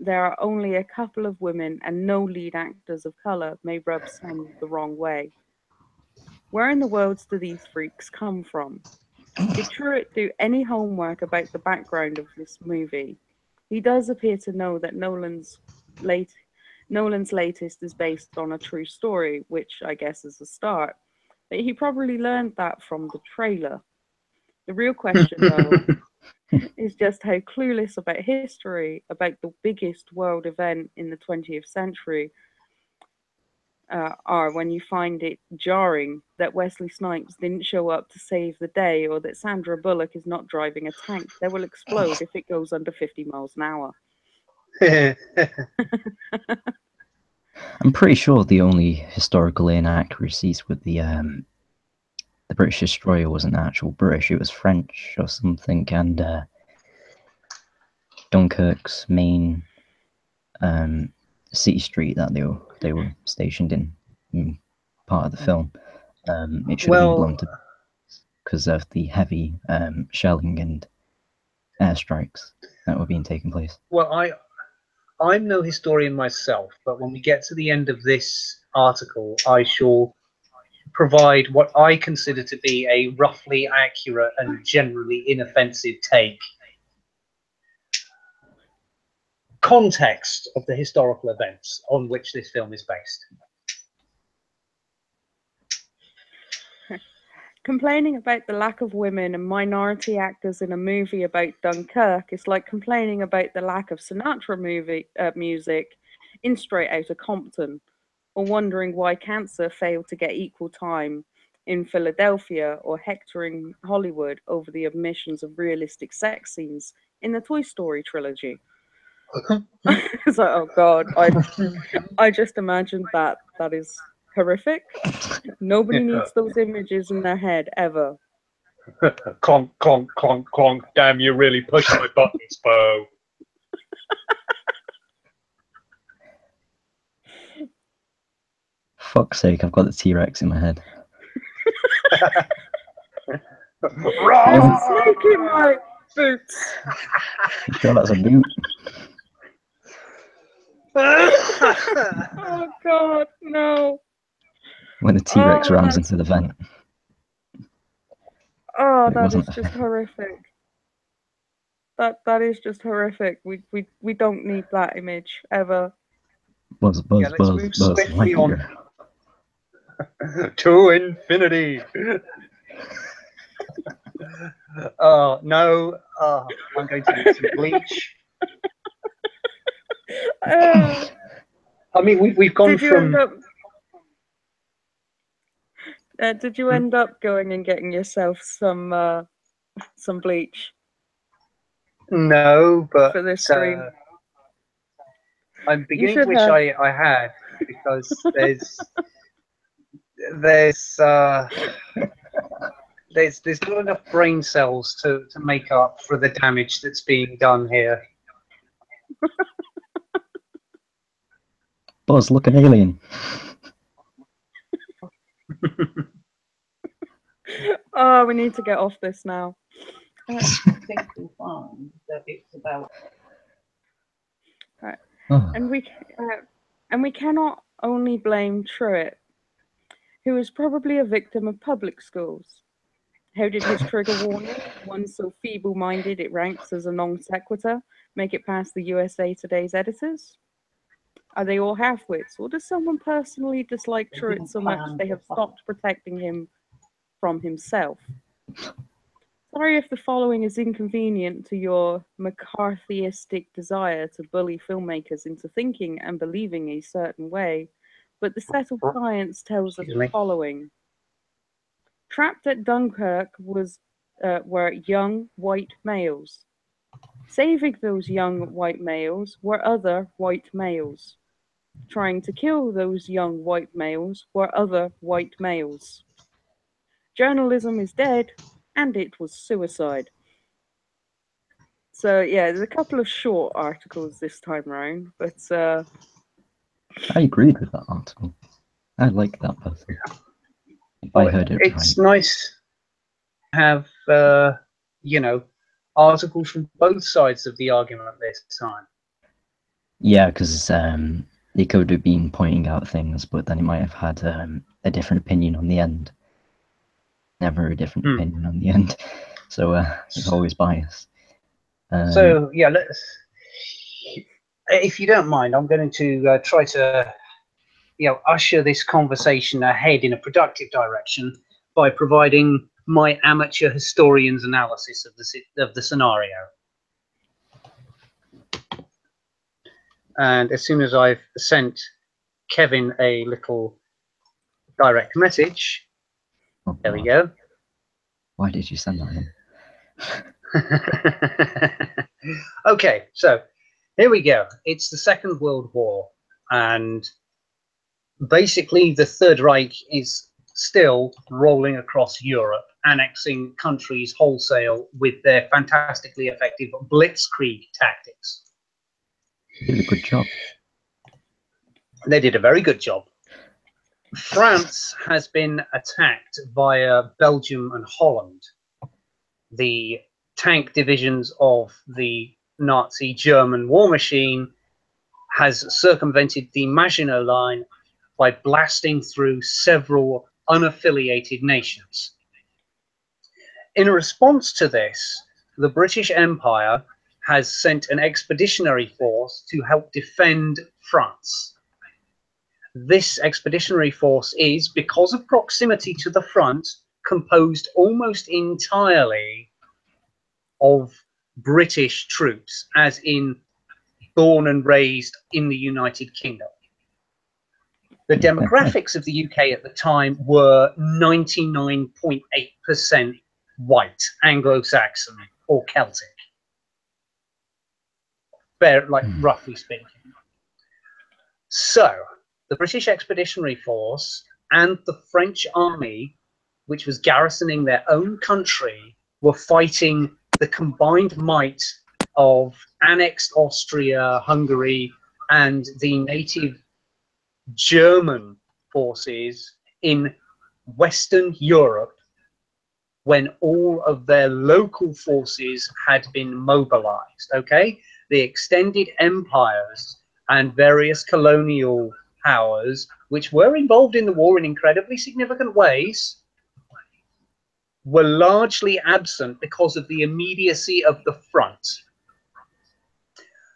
are only a couple of women and no lead actors of color may rub some the wrong way. Where in the world do these freaks come from? Did Truitt do any homework about the background of this movie? He does appear to know that Nolan's latest is based on a true story, which I guess is a start. But he probably learned that from the trailer. The real question, though, is just how clueless about history, about the biggest world event in the 20th century, are when you find it jarring that Wesley Snipes didn't show up to save the day, or that Sandra Bullock is not driving a tank that will explode if it goes under 50 miles an hour. I'm pretty sure the only historical inaccuracies with the British destroyer wasn't actual British; it was French or something, and Dunkirk's main city street that they were stationed in part of the film. It should have been blown to because of the heavy shelling and airstrikes that were being taken place. Well, I'm no historian myself, but when we get to the end of this article, I shall provide what I consider to be a roughly accurate and generally inoffensive take. Context of the historical events on which this film is based. Complaining about the lack of women and minority actors in a movie about Dunkirk is like complaining about the lack of Sinatra music in Straight Outta Compton, or wondering why cancer failed to get equal time in Philadelphia, or hectoring Hollywood over the omissions of realistic sex scenes in the Toy Story trilogy. It's like, oh god, I just imagined that. That is horrific. Nobody needs those images in their head ever. Clonk, clonk, clonk, clonk. Damn, you really pushed my buttons, Bo. Fuck's sake, I've got the T-Rex in my head. Snake in my boots. You sure that's a boot? Oh god, no. When the T-Rex rams that's- into the vent. Oh, It that is wasn't a just thing. horrific. That is just horrific. We don't need that image ever. Buzz, Yeah, let's move swiftly on. Lightyear. To infinity. Oh no! I'm going to need some bleach. I mean, we've gone Did you from. Did you end up going and getting yourself some bleach? No, but for this stream. I'm beginning to wish I had, because there's not enough brain cells to make up for the damage that's being done here. Buzz, look, an alien. Oh, we need to get off this now. I think we'll find that it's about. Right. And we cannot only blame Truitt, who is probably a victim of public schools. How did his trigger warning, one so feeble-minded it ranks as a non sequitur, make it past the USA Today's editors? Are they all half-wits, or does someone personally dislike Truitt so much they have stopped protecting him from himself? Sorry if the following is inconvenient to your McCarthyistic desire to bully filmmakers into thinking and believing a certain way, but the settled science tells us the following. Trapped at Dunkirk were young white males. Saving those young white males were other white males. Trying to kill those young white males were other white males. Journalism is dead, and it was suicide. So yeah, there's a couple of short articles this time round, but I agreed with that article. I like that person. If I heard it it's right. nice to have articles from both sides of the argument this time. Yeah, because they could have been pointing out things, but then it might have had a different opinion on the end. Never a different opinion on the end. So it's always biased. So yeah, if you don't mind, I'm going to try to usher this conversation ahead in a productive direction by providing my amateur historian's analysis of the scenario. And as soon as I've sent Kevin a little direct message, there we go. Why did you send that in? Okay, so Here we go. It's the Second World War, and basically the Third Reich is still rolling across Europe, annexing countries wholesale with their fantastically effective blitzkrieg tactics. They did a good job. They did a very good job. France has been attacked via Belgium and Holland. The tank divisions of the Nazi German war machine has circumvented the Maginot Line by blasting through several unaffiliated nations. In response to this, the British Empire has sent an expeditionary force to help defend France. This expeditionary force is, because of proximity to the front, composed almost entirely of British troops, as in born and raised in the United Kingdom. The demographics of the UK at the time were 99.8% white, Anglo-Saxon or Celtic, roughly speaking. So, the British Expeditionary Force and the French army, which was garrisoning their own country, were fighting the combined might of annexed Austria, Hungary, and the native German forces in Western Europe when all of their local forces had been mobilized. Okay, the extended empires and various colonial powers, which were involved in the war in incredibly significant ways, were largely absent because of the immediacy of the front.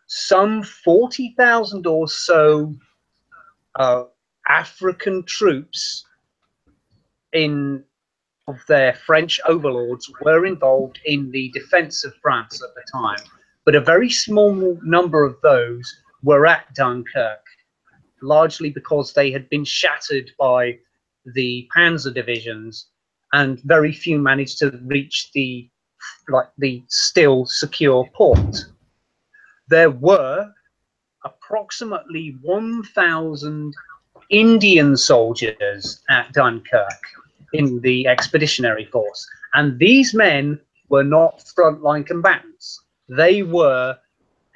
Some 40,000 or so African troops of their French overlords were involved in the defense of France at the time, but a very small number of those were at Dunkirk, largely because they had been shattered by the panzer divisions, and very few managed to reach the still secure port. There were approximately 1,000 Indian soldiers at Dunkirk in the expeditionary force, and these men were not frontline combatants. They were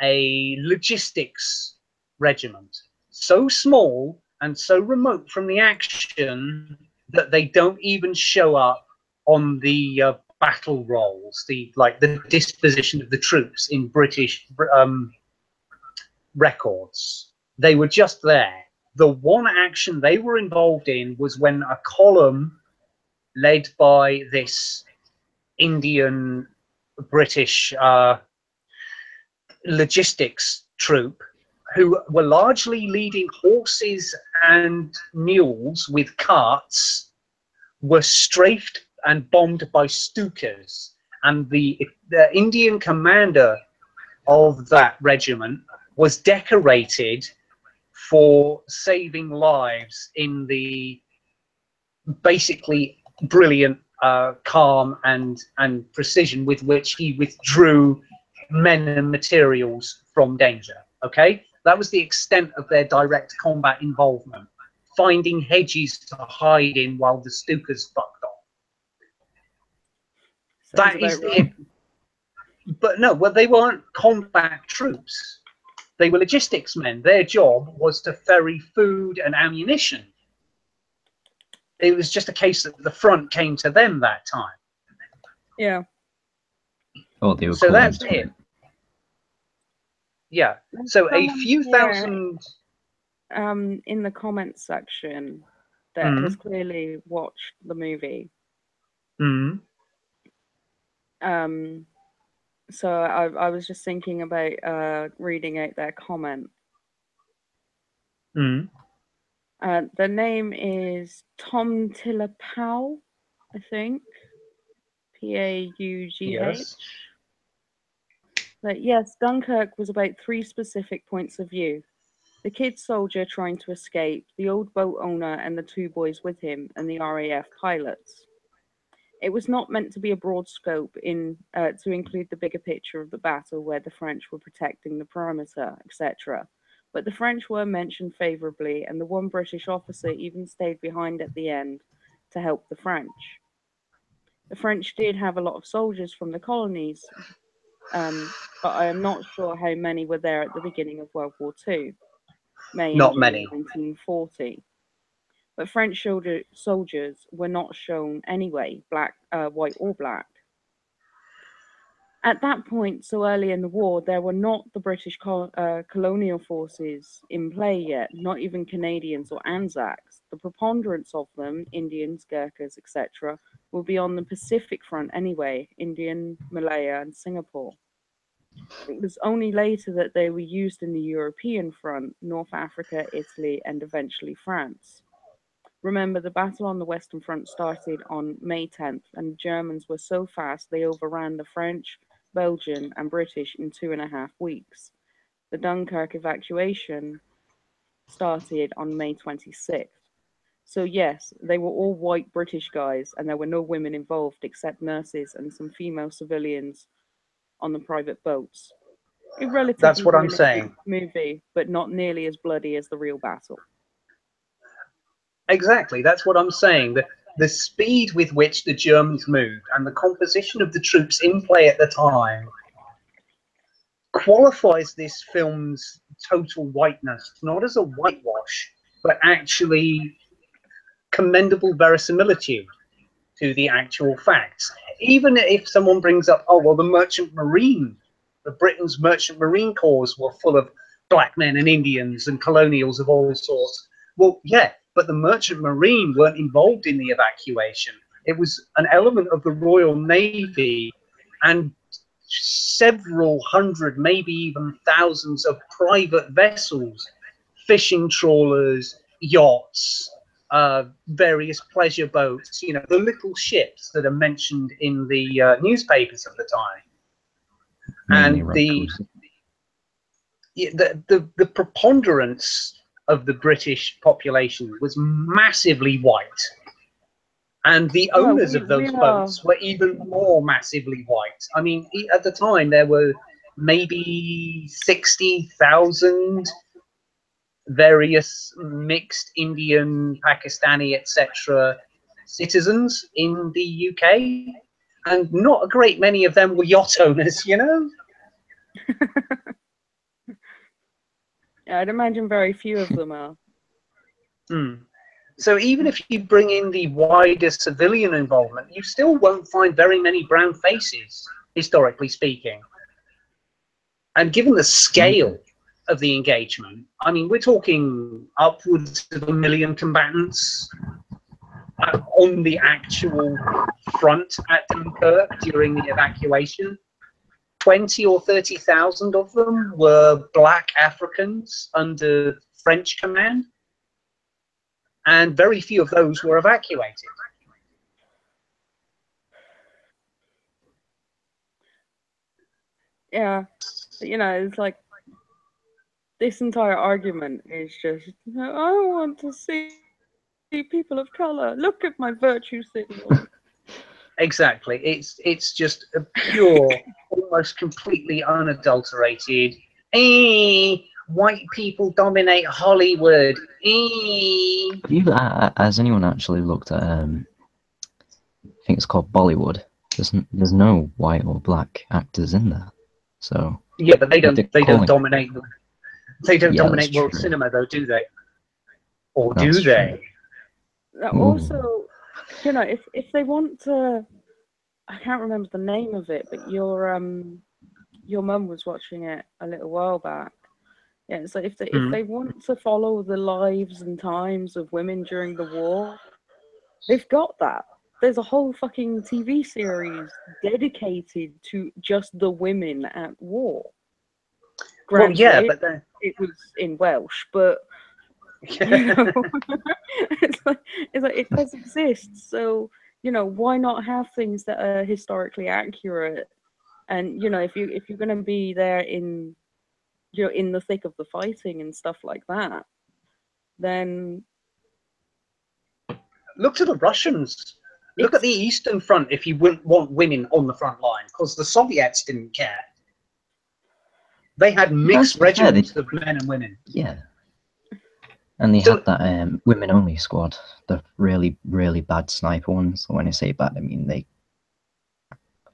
a logistics regiment, so small and so remote from the action that they don't even show up on the battle rolls, the disposition of the troops in British records. They were just there. The one action they were involved in was when a column led by this Indian British logistics troop, who were largely leading horses and mules with carts, were strafed and bombed by Stukas. And the Indian commander of that regiment was decorated for saving lives in the basically brilliant calm and precision with which he withdrew men and materials from danger. Okay, that was the extent of their direct combat involvement, finding hedges to hide in while the Stukas fucked off. That is it. But no, well, they weren't combat troops. They were logistics men. Their job was to ferry food and ammunition. It was just a case that the front came to them that time. Yeah. Oh, they were so that's it. it. Yeah. So a few thousand. In the comments section that has clearly watched the movie. So I was just thinking about reading out their comment. The name is Tom Tillapau, I think. Paugh. Yes. But yes, Dunkirk was about 3 specific points of view. The kid soldier trying to escape, the old boat owner and the 2 boys with him, and the RAF pilots. It was not meant to be a broad scope to include the bigger picture of the battle where the French were protecting the perimeter, etc. But the French were mentioned favourably, and the one British officer even stayed behind at the end to help the French. The French did have a lot of soldiers from the colonies, but I am not sure how many were there at the beginning of World War II, May and Not June many. 1940. But French soldiers were not shown anyway, white or black. At that point, so early in the war, there were not the British colonial forces in play yet, not even Canadians or Anzacs. The preponderance of them, Indians, Gurkhas, etc., will be on the Pacific front anyway, Indian, Malaya, and Singapore. It was only later that they were used in the European front, North Africa, Italy, and eventually France. Remember, the battle on the Western Front started on May 10th, and the Germans were so fast they overran the French, Belgian, and British in 2.5 weeks. The Dunkirk evacuation started on May 26th. So, yes, they were all white British guys, and there were no women involved except nurses and some female civilians on the private boats. A That's relatively what I'm realistic saying. movie, but not nearly as bloody as the real battle. Exactly, that's what I'm saying. The speed with which the Germans moved and the composition of the troops in play at the time qualifies this film's total whiteness, not as a whitewash, but actually commendable verisimilitude to the actual facts. Even if someone brings up, oh, well, the Britain's merchant marine corps were full of black men and Indians and colonials of all sorts. Well, yeah, but the merchant marine weren't involved in the evacuation. It was an element of the Royal Navy and several hundred, maybe even thousands of private vessels, fishing trawlers, yachts, various pleasure boats, you know, the little ships that are mentioned in the newspapers of the time. Mainly And recruits. the preponderance of the British population was massively white. And the Well, owners of we those are. boats were even more massively white. I mean, at the time, there were maybe 60,000 various mixed Indian, Pakistani, etc. citizens in the UK. And not a great many of them were yacht owners, you know? Yeah, I'd imagine very few of them are. Hmm. So even if you bring in the wider civilian involvement, you still won't find very many brown faces, historically speaking. And given the scale of the engagement, I mean, we're talking upwards of 1 million combatants on the actual front at Dunkirk during the evacuation. 20 or 30,000 of them were black Africans under French command, and very few of those were evacuated. Yeah, you know, it's like this entire argument is just, I want to see people of color. Look at my virtue signal. Exactly. It's just a pure, almost completely unadulterated. White people dominate Hollywood. Has anyone actually looked at? I think it's called Bollywood. There's no white or black actors in there, so Yeah, but they they're don't calling. dominate them. They don't Yeah, that's dominate world true. cinema, though, do they? Or That's do they? true. Also, you know, if they want to, I can't remember the name of it, but your mum was watching it a little while back. Yeah, so if they want to follow the lives and times of women during the war, they've got that. There's a whole fucking TV series dedicated to just the women at war. Well, yeah, Granted, but then it was in Welsh, but you know, it's like it does exist. So you know, why not have things that are historically accurate? And you know, if you're gonna be there in in the thick of the fighting and stuff like that, then look to the Russians. Look at the Eastern Front if you wouldn't want women on the front line, because the Soviets didn't care. They had mixed regiments of men and women. Yeah. And they had that women-only squad, the really, really bad sniper ones. When I say bad, I mean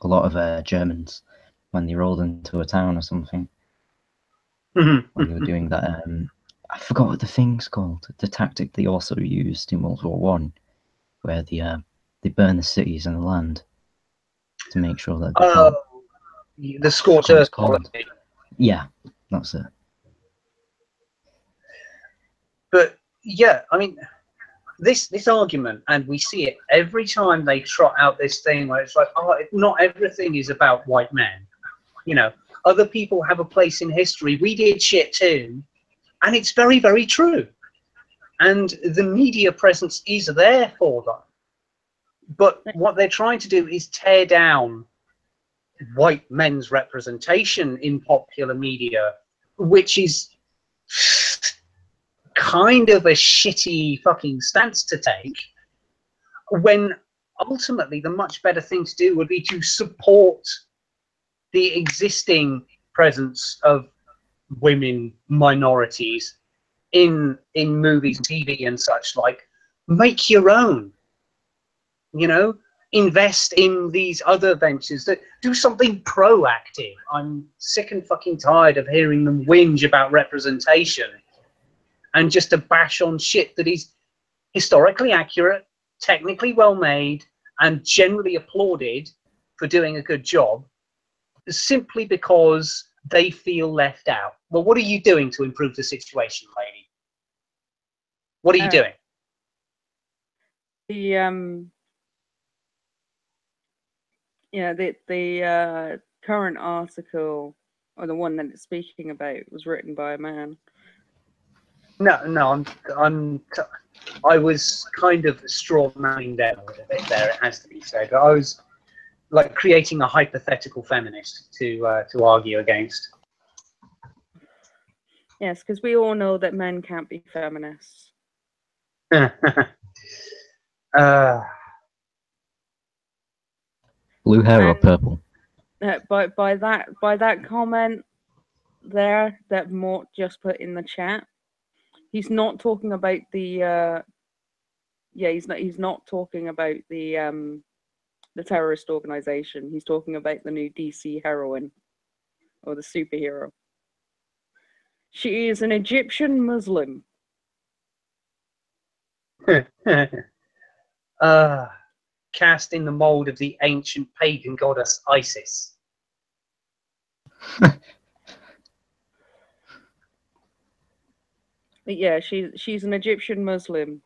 a lot of Germans, when they rolled into a town or something, when they were doing that, I forgot what the thing's called, the tactic they also used in World War One, where they burn the cities and the land to make sure that the scorched earth policy. Yeah, that's it. But yeah, I mean, this argument, and we see it every time they trot out this thing where it's like, oh, not everything is about white men. You know, other people have a place in history. We did shit too, and it's very, very true. And the media presence is there for them. But what they're trying to do is tear down white men's representation in popular media, which is kind of a shitty fucking stance to take, when ultimately the much better thing to do would be to support the existing presence of women, minorities in movies, TV and such like. Make your own, you know, invest in these other ventures, that do something proactive. I'm sick and fucking tired of hearing them whinge about representation and just to bash on shit that is historically accurate, technically well made, and generally applauded for doing a good job, simply because they feel left out. Well, what are you doing to improve the situation, lady? What are you doing? The current article, or the one that it's speaking about, was written by a man. No, I was kind of straw manning down a little bit there, it has to be said. I was like creating a hypothetical feminist to argue against. Yes, because we all know that men can't be feminists. Blue hair or purple? By that comment there that Mort just put in the chat, he's not talking about the he's not talking about the terrorist organization. He's talking about the new DC heroine, or the superhero. She is an Egyptian Muslim. Cast in the mold of the ancient pagan goddess Isis. Yeah, she's an Egyptian Muslim.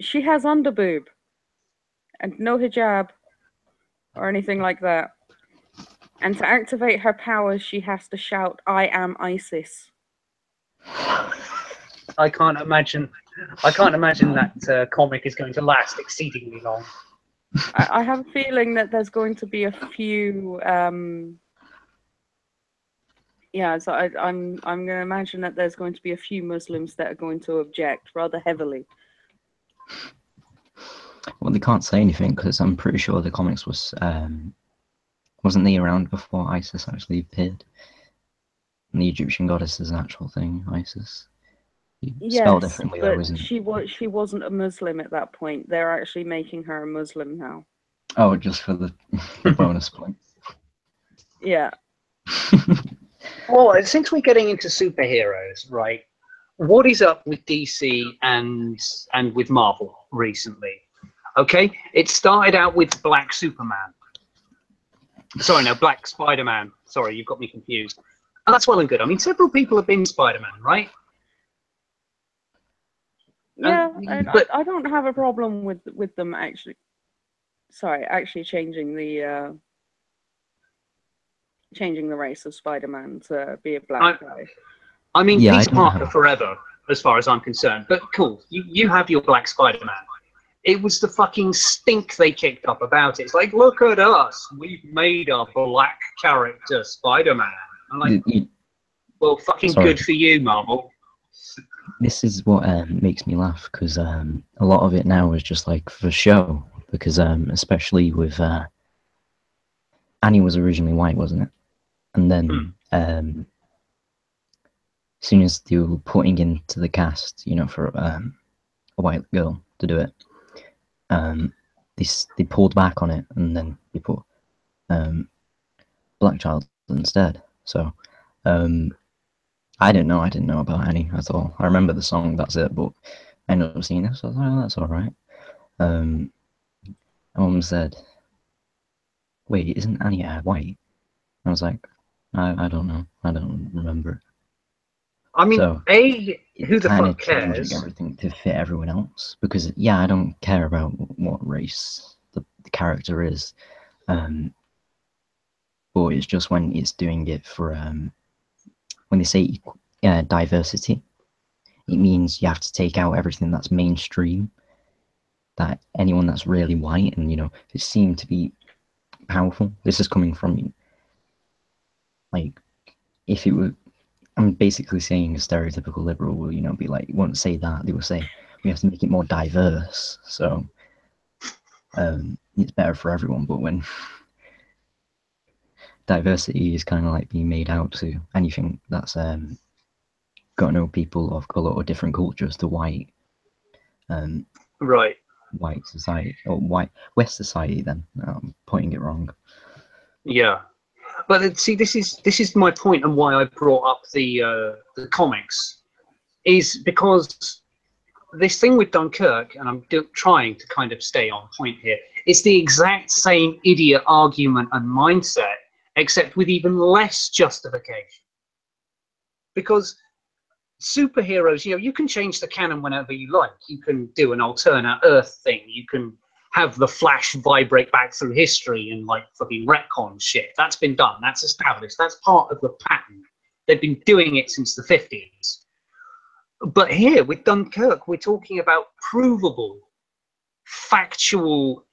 She has underboob and no hijab or anything like that. And to activate her powers, she has to shout, "I am ISIS." I can't imagine that comic is going to last exceedingly long. I have a feeling that there's going to be a few. I'm going to imagine that there's going to be a few Muslims that are going to object rather heavily. Well, they can't say anything because I'm pretty sure the comics wasn't they around before ISIS actually appeared? And the Egyptian goddess is an actual thing, ISIS. Spelled differently, but though, isn't it? She wasn't a Muslim at that point. They're actually making her a Muslim now. Oh, just for the bonus points. Yeah. Well, since we're getting into superheroes, right? What is up with DC and with Marvel recently? Okay, it started out with Black Superman. Sorry, no, Black Spider-Man. Sorry, you've got me confused. And that's well and good. I mean, several people have been Spider-Man, right? Yeah, I don't have a problem with them actually. Sorry, actually changing the race of Spider-Man to be a black guy. I mean, Peter Parker forever, as far as I'm concerned. But cool, you have your Black Spider-Man. It was the fucking stink they kicked up about it. It's like, look at us, we've made a black character Spider-Man. I'm like, well, fucking good for you, Marvel. this is what makes me laugh, because a lot of it now is just like for show, because especially with Annie was originally white, wasn't it? And then as soon as they were putting into the cast, you know, for a white girl to do it, they pulled back on it, and then they put black child instead. So I didn't know about Annie at all. I remember the song, that's it, but I ended up seeing this, so I was like, oh, that's alright. My mum said, wait, isn't Annie white? I was like, I don't know. I don't remember. I mean, So who the kind fuck of changing cares? everything to fit everyone else, because yeah, I don't care about what race the character is, but it's just when it's doing it for when they say diversity, it means you have to take out everything that's mainstream, that anyone that's really white and, you know, it seemed to be powerful. This is coming from, like, if it were, I'm basically saying a stereotypical liberal will, you know, be like, won't say that. They will say we have to make it more diverse, so it's better for everyone. But when diversity is kind of like being made out to anything that's got no people of color or different cultures to white, Right. white society or white West society, then I'm putting it wrong. Yeah. But see, this is my point, and why I brought up the comics, is because this thing with Dunkirk, and I'm trying to kind of stay on point here, it's the exact same idiot argument and mindset, except with even less justification. Because superheroes, you know, you can change the canon whenever you like. You can do an alternate Earth thing. You can have the Flash vibrate back through history and like fucking retcon shit. That's been done. That's established. That's part of the pattern. They've been doing it since the 50s. But here with Dunkirk, we're talking about provable, factual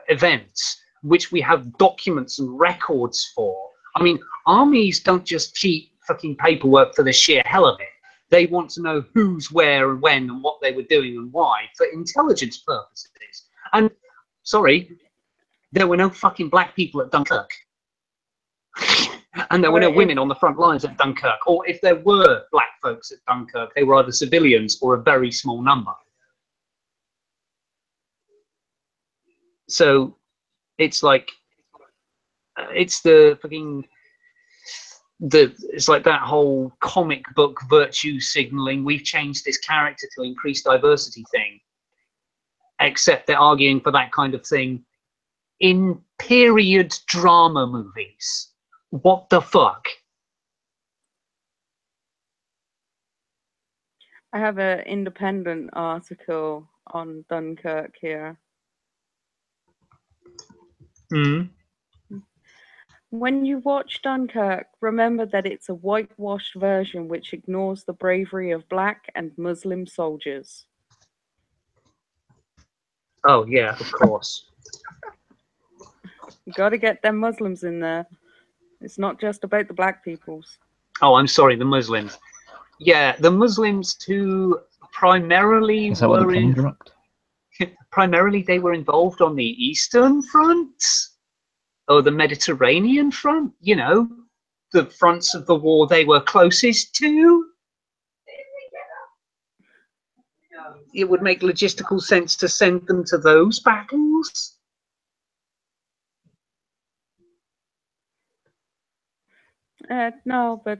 events, which we have documents and records for. I mean, armies don't just keep fucking paperwork for the sheer hell of it. They want to know who's where and when and what they were doing and why for intelligence purposes. And sorry, there were no fucking black people at Dunkirk. And there were no women on the front lines at Dunkirk. Or if there were black folks at Dunkirk, they were either civilians or a very small number. So it's like, it's the fucking, it's like that whole comic book virtue signaling, we've changed this character to increase diversity thing. Except they're arguing for that kind of thing in period drama movies. What the fuck? I have an independent article on Dunkirk here. When you watch Dunkirk, remember that it's a whitewashed version which ignores the bravery of black and Muslim soldiers. Oh, yeah, of course. You gotta get them Muslims in there. It's not just about the black peoples. Oh, I'm sorry, the Muslims. Yeah, the Muslims who primarily Is that what the plane dropped? Primarily they were involved on the Eastern Front or the Mediterranean Front, you know, the fronts of the war they were closest to. It would make logistical sense to send them to those battles. No, but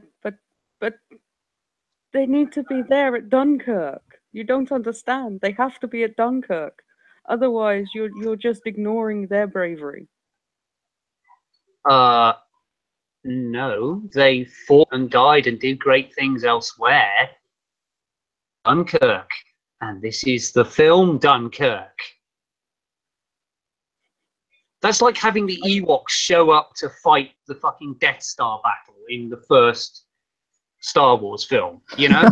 they need to be there at Dunkirk. You don't understand. They have to be at Dunkirk. Otherwise, you're just ignoring their bravery. No, they fought and died and did great things elsewhere. Dunkirk. And this is the film Dunkirk. That's like having the Ewoks show up to fight the fucking Death Star battle in the first Star Wars film, you know?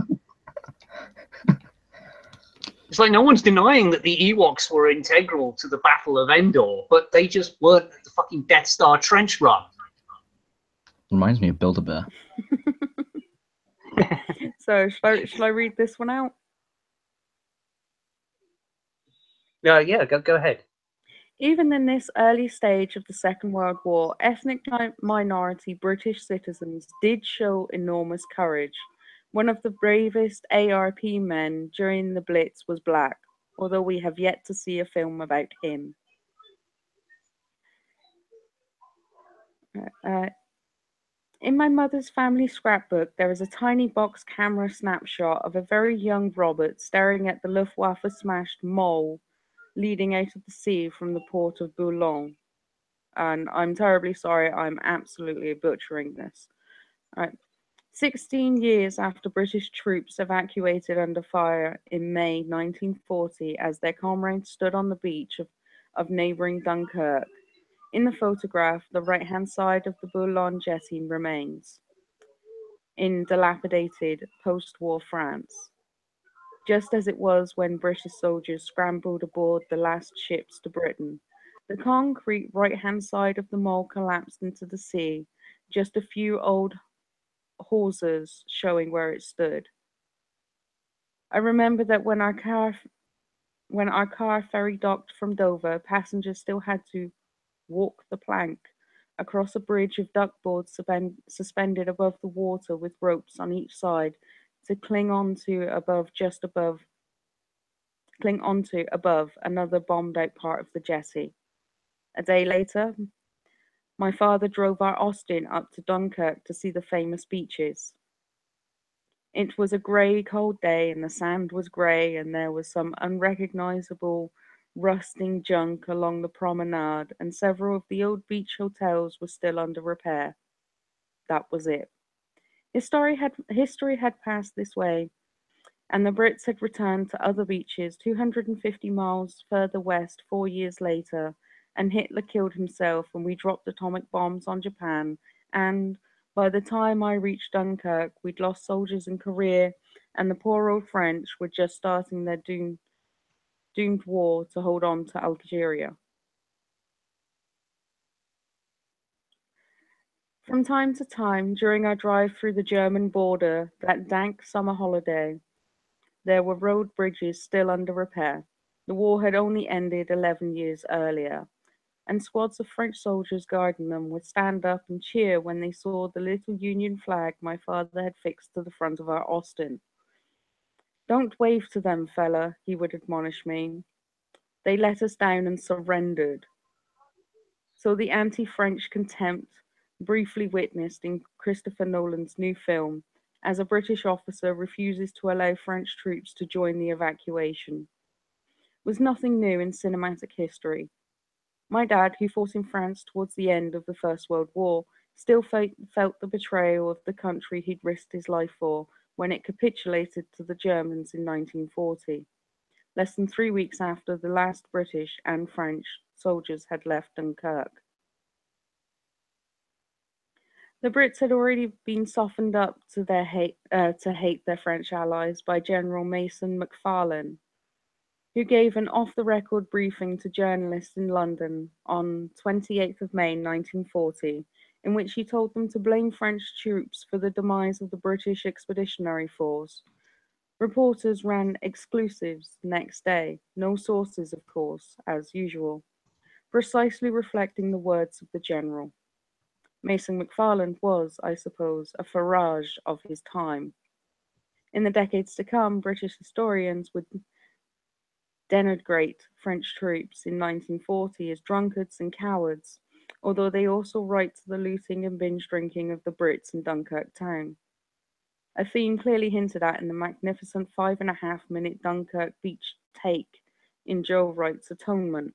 It's like no one's denying that the Ewoks were integral to the Battle of Endor, but they just weren't at the fucking Death Star trench run. Reminds me of Build-A-Bear. So, shall I read this one out? Yeah, go ahead. Even in this early stage of the Second World War, ethnic minority British citizens did show enormous courage. One of the bravest ARP men during the Blitz was black, although we have yet to see a film about him. Uh, in my mother's family scrapbook, there is a tiny box camera snapshot of a very young Robert staring at the Luftwaffe smashed mole leading out of the sea from the port of Boulogne. And I'm terribly sorry, I'm absolutely butchering this. Right. 16 years after British troops evacuated under fire in May 1940 as their comrades stood on the beach of neighbouring Dunkirk, in the photograph, the right-hand side of the Boulogne jetty remains in dilapidated post-war France, just as it was when British soldiers scrambled aboard the last ships to Britain. The concrete right-hand side of the mole collapsed into the sea, just a few old hawsers showing where it stood. I remember that when our car ferry docked from Dover, passengers still had to walk the plank across a bridge of duckboards suspended above the water with ropes on each side to cling onto above another bombed out part of the jetty. A day later, my father drove our Austin up to Dunkirk to see the famous beaches. It was a grey, cold day, and the sand was grey, and there was some unrecognisable, rusting junk along the promenade, and several of the old beach hotels were still under repair. That was it. History had passed this way, and the Brits had returned to other beaches 250 miles further west 4 years later, and Hitler killed himself, and we dropped atomic bombs on Japan, and by the time I reached Dunkirk, we'd lost soldiers in Korea, and the poor old French were just starting their doomed war to hold on to Algeria. From time to time, during our drive through the German border, that dank summer holiday, there were road bridges still under repair. The war had only ended 11 years earlier, and squads of French soldiers guarding them would stand up and cheer when they saw the little Union flag my father had fixed to the front of our Austin. Don't wave to them, fella, he would admonish me. They let us down and surrendered. So the anti-French contempt briefly witnessed in Christopher Nolan's new film, as a British officer refuses to allow French troops to join the evacuation, was nothing new in cinematic history. My dad, who fought in France towards the end of the First World War, still felt the betrayal of the country he'd risked his life for when it capitulated to the Germans in 1940, less than 3 weeks after the last British and French soldiers had left Dunkirk. The Brits had already been softened up to hate their French allies by General Mason MacFarlane, who gave an off-the-record briefing to journalists in London on 28th of May 1940, in which he told them to blame French troops for the demise of the British Expeditionary Force. Reporters ran exclusives the next day, no sources, of course, as usual, precisely reflecting the words of the general. Mason MacFarlane was, I suppose, a Farage of his time. In the decades to come, British historians would denigrate French troops in 1940 as drunkards and cowards, although they also write to the looting and binge drinking of the Brits in Dunkirk town. A theme clearly hinted at in the magnificent 5.5 minute Dunkirk beach take in Joe Wright's Atonement.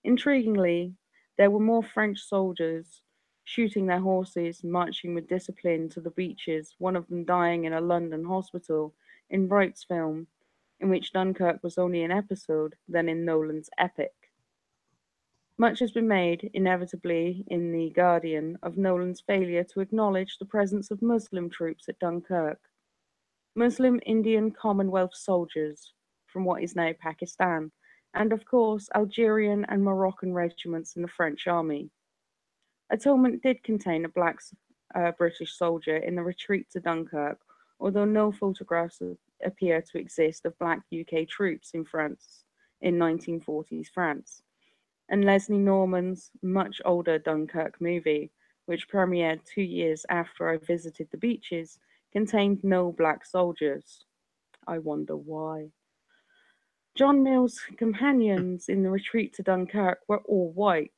Intriguingly, there were more French soldiers shooting their horses, marching with discipline to the beaches, one of them dying in a London hospital, in Wright's film, in which Dunkirk was only an episode, than in Nolan's epic. Much has been made, inevitably in The Guardian, of Nolan's failure to acknowledge the presence of Muslim troops at Dunkirk. Muslim Indian Commonwealth soldiers from what is now Pakistan, and of course Algerian and Moroccan regiments in the French army. Atonement did contain a black British soldier in the retreat to Dunkirk, although no photographs appear to exist of black UK troops in France in 1940s France. And Leslie Norman's much older Dunkirk movie, which premiered 2 years after I visited the beaches, contained no black soldiers. I wonder why. John Mill's companions in the retreat to Dunkirk were all white,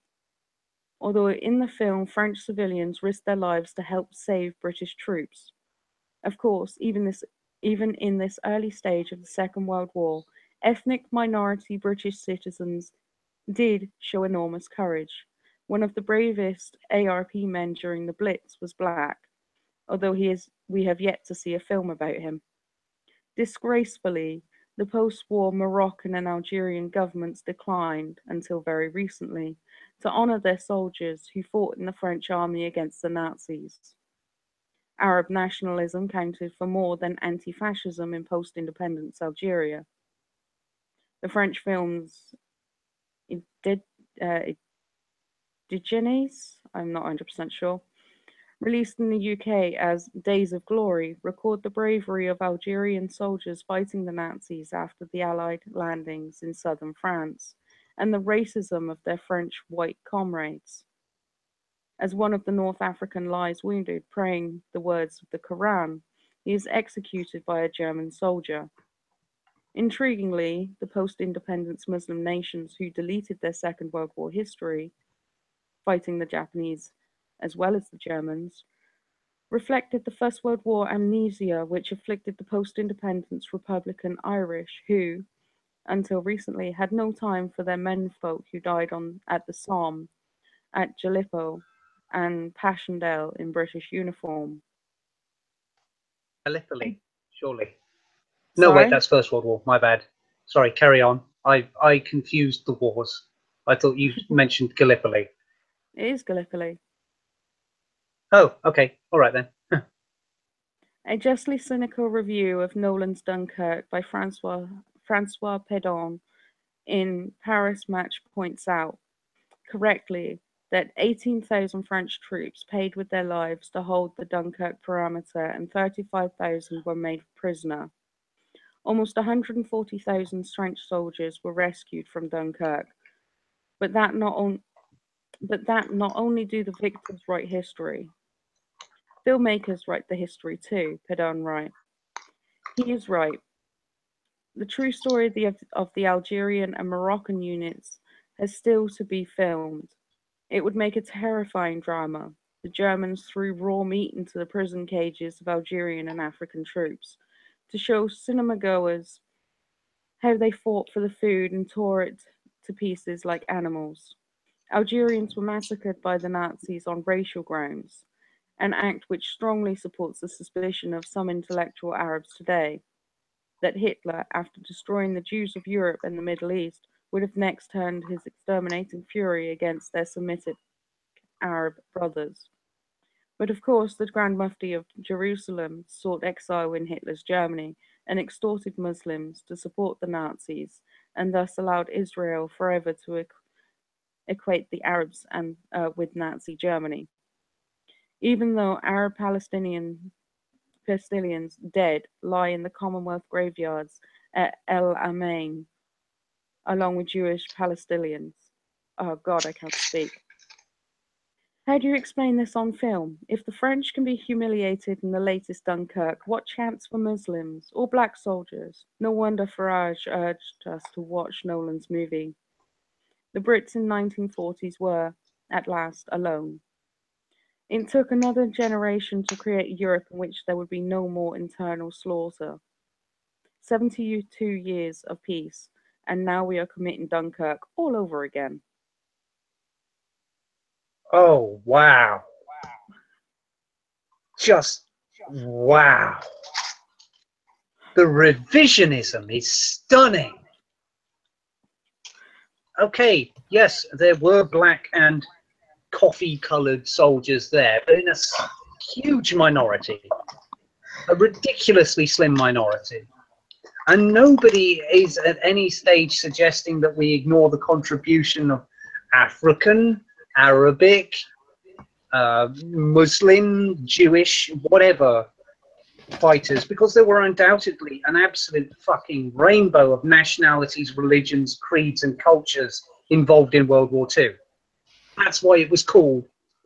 although in the film French civilians risked their lives to help save British troops. Of course, even in this early stage of the Second World War, ethnic minority British citizens did show enormous courage. One of the bravest ARP men during the Blitz was black, although we have yet to see a film about him. Disgracefully, the post-war Moroccan and Algerian governments declined, until very recently, to honour their soldiers who fought in the French army against the Nazis. Arab nationalism counted for more than anti-fascism in post-independence Algeria. The French films uh, Indigenes, I'm not 100% sure, released in the UK as Days of Glory, record the bravery of Algerian soldiers fighting the Nazis after the Allied landings in southern France, and the racism of their French white comrades. As one of the North African lies wounded, praying the words of the Quran, he is executed by a German soldier. Intriguingly, the post-independence Muslim nations who deleted their Second World War history, fighting the Japanese as well as the Germans, reflected the First World War amnesia which afflicted the post-independence Republican Irish who, until recently, had no time for their menfolk who died at the Somme, at Gallipoli, and Passchendaele in British uniform. Gallipoli, surely. No, wait, Sorry? that's First World War. My bad. Sorry, carry on. I confused the wars. I thought you mentioned Gallipoli. It is Gallipoli. Oh, okay. All right then. A justly cynical review of Nolan's Dunkirk by Francois Pedon in Paris Match points out, correctly, that 18,000 French troops paid with their lives to hold the Dunkirk perimeter and 35,000 were made prisoner. Almost 140,000 French soldiers were rescued from Dunkirk, but that not only do the victors write history. Filmmakers write the history too, Pedon writes. He is right. The true story of the Algerian and Moroccan units has still to be filmed. It would make a terrifying drama. The Germans threw raw meat into the prison cages of Algerian and African troops to show cinema goers how they fought for the food and tore it to pieces like animals. Algerians were massacred by the Nazis on racial grounds, an act which strongly supports the suspicion of some intellectual Arabs today that Hitler, after destroying the Jews of Europe and the Middle East, would have next turned his exterminating fury against their Semitic Arab brothers. But of course, the Grand Mufti of Jerusalem sought exile in Hitler's Germany and extorted Muslims to support the Nazis, and thus allowed Israel forever to equate the Arabs with Nazi Germany. Even though Arab Palestinians dead lie in the Commonwealth graveyards at El Alamein, along with Jewish Palestinians. Oh God, I can't speak. How do you explain this on film? If the French can be humiliated in the latest Dunkirk, what chance for Muslims or black soldiers? No wonder Farage urged us to watch Nolan's movie. The Brits in 1940s were, at last, alone. It took another generation to create a Europe in which there would be no more internal slaughter. 72 years of peace, and now we are committing Dunkirk all over again. Oh, wow. Just wow. The revisionism is stunning. Okay, yes, there were black and coffee-coloured soldiers there, but in a huge minority, a ridiculously slim minority. And nobody is at any stage suggesting that we ignore the contribution of African, Arabic, Muslim, Jewish, whatever, fighters, because there were undoubtedly an absolute fucking rainbow of nationalities, religions, creeds, and cultures involved in World War II. That's why it was called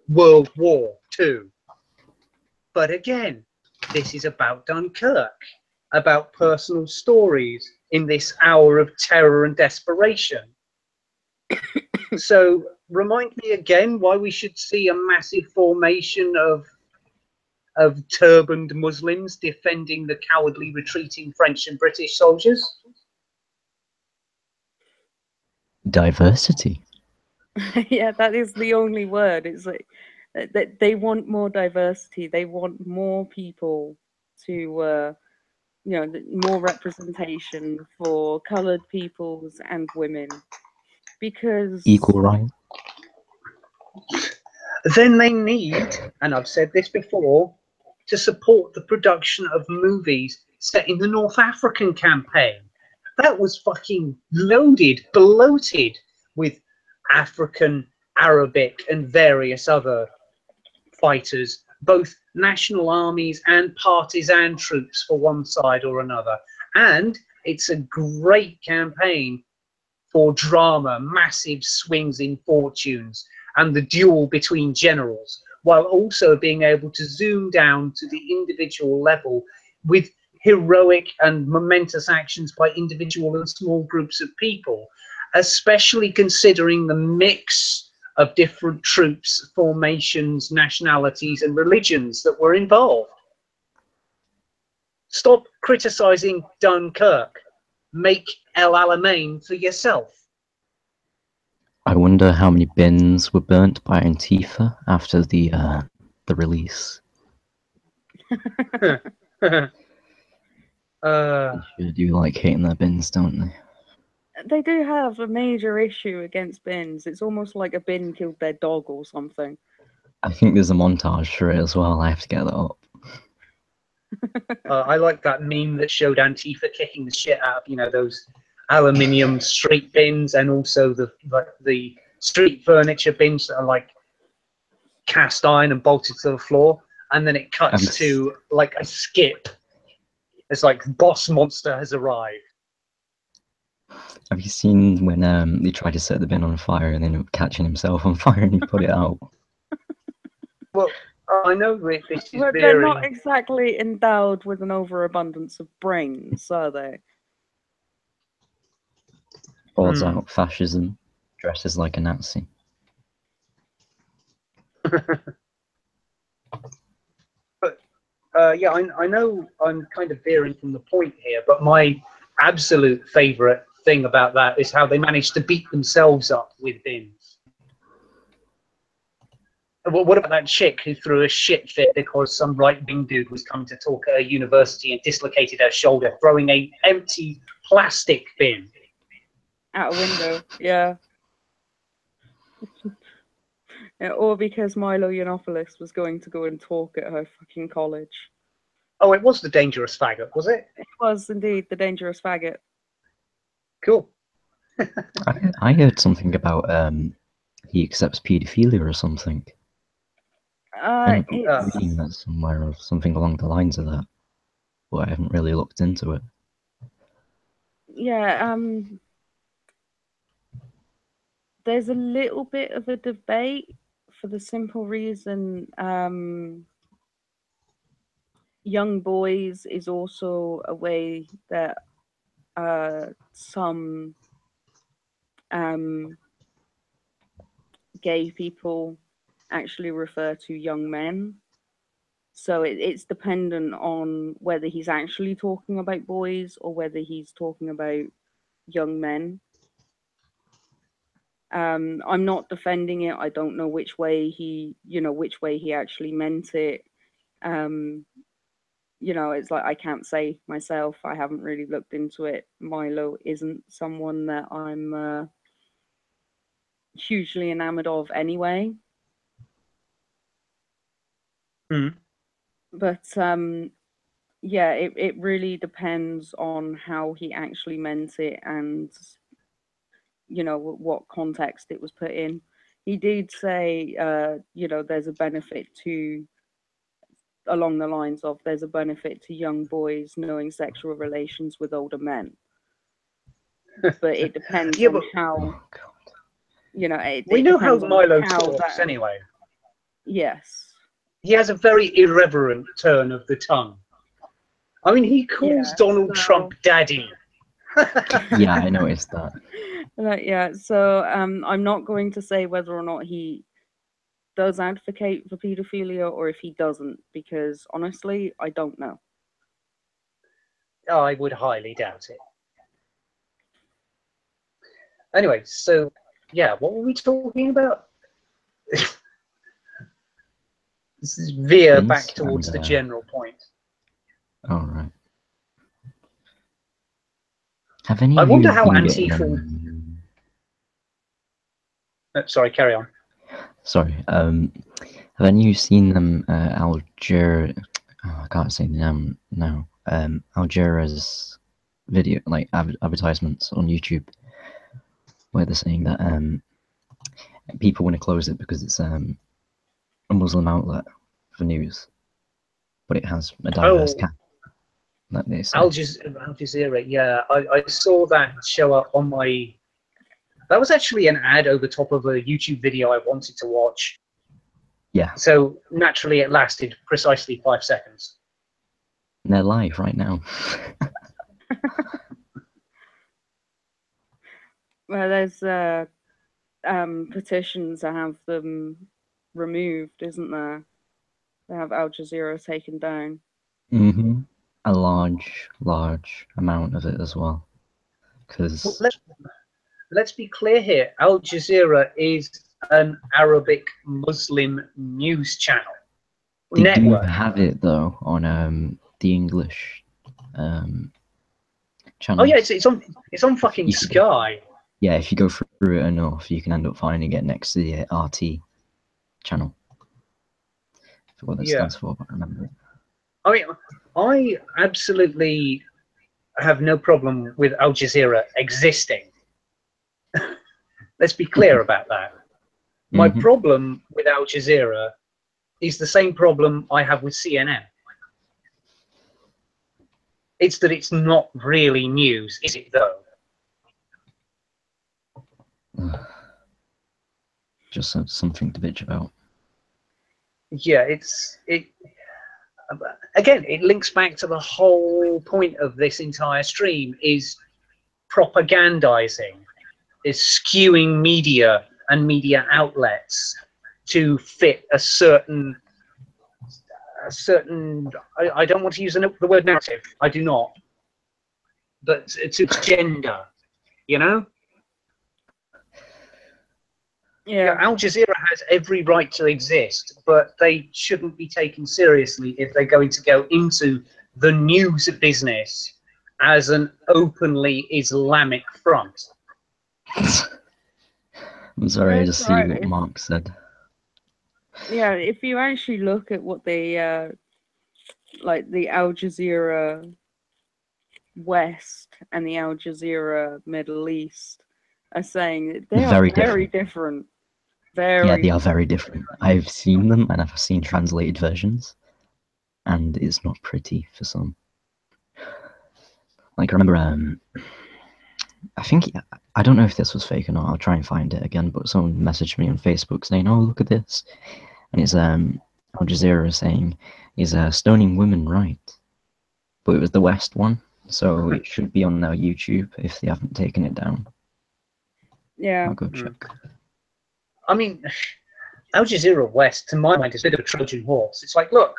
World War II. But again, this is about Dunkirk, about personal stories in this hour of terror and desperation. So remind me again why we should see a massive formation of turbaned Muslims defending the cowardly retreating French and British soldiers. Diversity. Yeah, that is the only word. It's like that they want more diversity. They want more people to, more representation for coloured peoples and women, because Equal right. Then they need, and I've said this before, to support the production of movies set in the North African campaign. That was fucking loaded, bloated with African, Arabic, and various other fighters, both national armies and partisan troops for one side or another. And it's a great campaign for drama, massive swings in fortunes, and the duel between generals, while also being able to zoom down to the individual level with heroic and momentous actions by individual and small groups of people, especially considering the mix of different troops, formations, nationalities, and religions that were involved. Stop criticizing Dunkirk. Make El Alamein for yourself. I wonder how many bins were burnt by Antifa after the release. They sure do like hating their bins, don't they? they do have a major issue against bins. It's almost like a bin killed their dog or something. I think there's a montage for it as well. I have to get that up. I like that meme that showed Antifa kicking the shit out of, those aluminium street bins, and also the street furniture bins that are like cast iron and bolted to the floor, and then it cuts to like a skip. It's like Boss Monster has arrived. Have you seen when they tried to set the bin on fire and then catching himself on fire and he put it out? Well, I know this is But they're not exactly endowed with an overabundance of brains, are they? Boards out fascism, dresses like a Nazi. But yeah, I know I'm kind of veering from the point here, but my absolute favourite thing about that is how they managed to beat themselves up with bins. What about that chick who threw a shit fit because some right-wing dude was coming to talk at a university and dislocated her shoulder, throwing an empty plastic bin out a window? Yeah. Yeah, or because Milo Yiannopoulos was going to go and talk at her fucking college. Oh, it was the dangerous faggot, was it? It was indeed the dangerous faggot. Cool. I heard something about he accepts paedophilia or something. I remember reading that somewhere or something along the lines of that, but I haven't really looked into it. Yeah, there's a little bit of a debate for the simple reason young boys is also a way that some gay people actually refer to young men. So it's dependent on whether he's actually talking about boys or whether he's talking about young men. I'm not defending it. I don't know which way he actually meant it. It's like I can't say myself. I haven't really looked into it. Milo isn't someone that I'm hugely enamored of anyway. But yeah, it really depends on how he actually meant it and what context it was put in. He did say there's a benefit to along the lines of there's a benefit to young boys knowing sexual relations with older men. But it depends Yeah, on but how, Oh god. you know, it we know how depends on Milo how talks that. anyway. Yes. He has a very irreverent turn of the tongue. I mean, he calls Yeah, Donald so- Trump daddy. Yeah, I noticed that. Yeah, so I'm not going to say whether or not he does advocate for paedophilia or if he doesn't, because honestly, I don't know. I would highly doubt it. Anyway, so yeah, what were we talking about? This is veer Things back towards and, the general point. Oh right. Have any I of wonder you how been getting Antifa. Sorry, carry on. Sorry. Have any of you seen them Alger? Oh, I can't say the name now. Algera's video, like advertisements on YouTube, where they're saying that people want to close it because it's a Muslim outlet for news, but it has a diverse Oh, cast. That they say. Al Jazeera. Yeah, I saw that show up on my. That was actually an ad over top of a YouTube video I wanted to watch. Yeah, So naturally, it lasted precisely 5 seconds. and they're live right now. Well, there's petitions to have them removed, isn't there? They have Al Jazeera taken down. A large amount of it as well, because Well, let's be clear here. Al Jazeera is an Arabic Muslim news channel they network. do have it though on the English channel. Oh yeah, it's on fucking Sky. Yeah, if you go through it enough, you can end up finding it next to the RT channel. I forgot what that stands for, but I remember it. I mean, I absolutely have no problem with Al Jazeera existing. Let's be clear about that. My problem with Al Jazeera is the same problem I have with CNN. It's that it's not really news, is it though? Just something to bitch about. Yeah, again, it links back to the whole point of this entire stream is propagandizing, is skewing media and media outlets to fit a certain I don't want to use the word narrative, I do not, but to gender, you know? Yeah. Al Jazeera has every right to exist, but they shouldn't be taken seriously if they're going to go into the news business as an openly Islamic front. I'm sorry, I That's just see right. what Mark said. Yeah, if you actually look at what they like the Al Jazeera West and the Al Jazeera Middle East are saying that they are very different. Yeah, they are very different. I've seen them and I've seen translated versions, and it's not pretty for some. Like, I remember, I don't know if this was fake or not, I'll try and find it again, but someone messaged me on Facebook saying, oh, look at this. And it's Al Jazeera saying, is stoning women right? But it was the West one, so it should be on their YouTube if they haven't taken it down. Yeah. I'll go check. I mean, Al Jazeera West, to my mind, is a bit of a Trojan horse. It's like, look,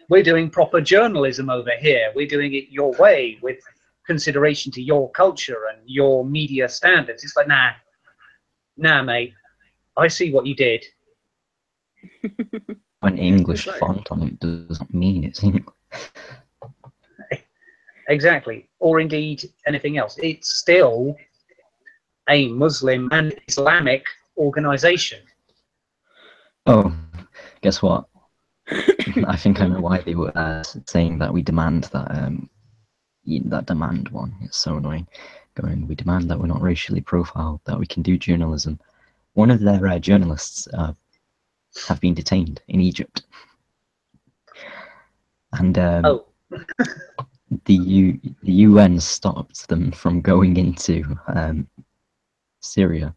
we're doing proper journalism over here. We're doing it your way with consideration to your culture and your media standards. It's like, nah, mate. I see what you did. An English font on it does not mean it's English. Exactly. Or indeed anything else. It's still a Muslim and Islamic organization. Oh, guess what? I think I know why they were saying that we demand that that demand one. It's so annoying. We demand that we're not racially profiled, that we can do journalism. One of their journalists have been detained in Egypt. And Oh, the UN stopped them from going into Syria.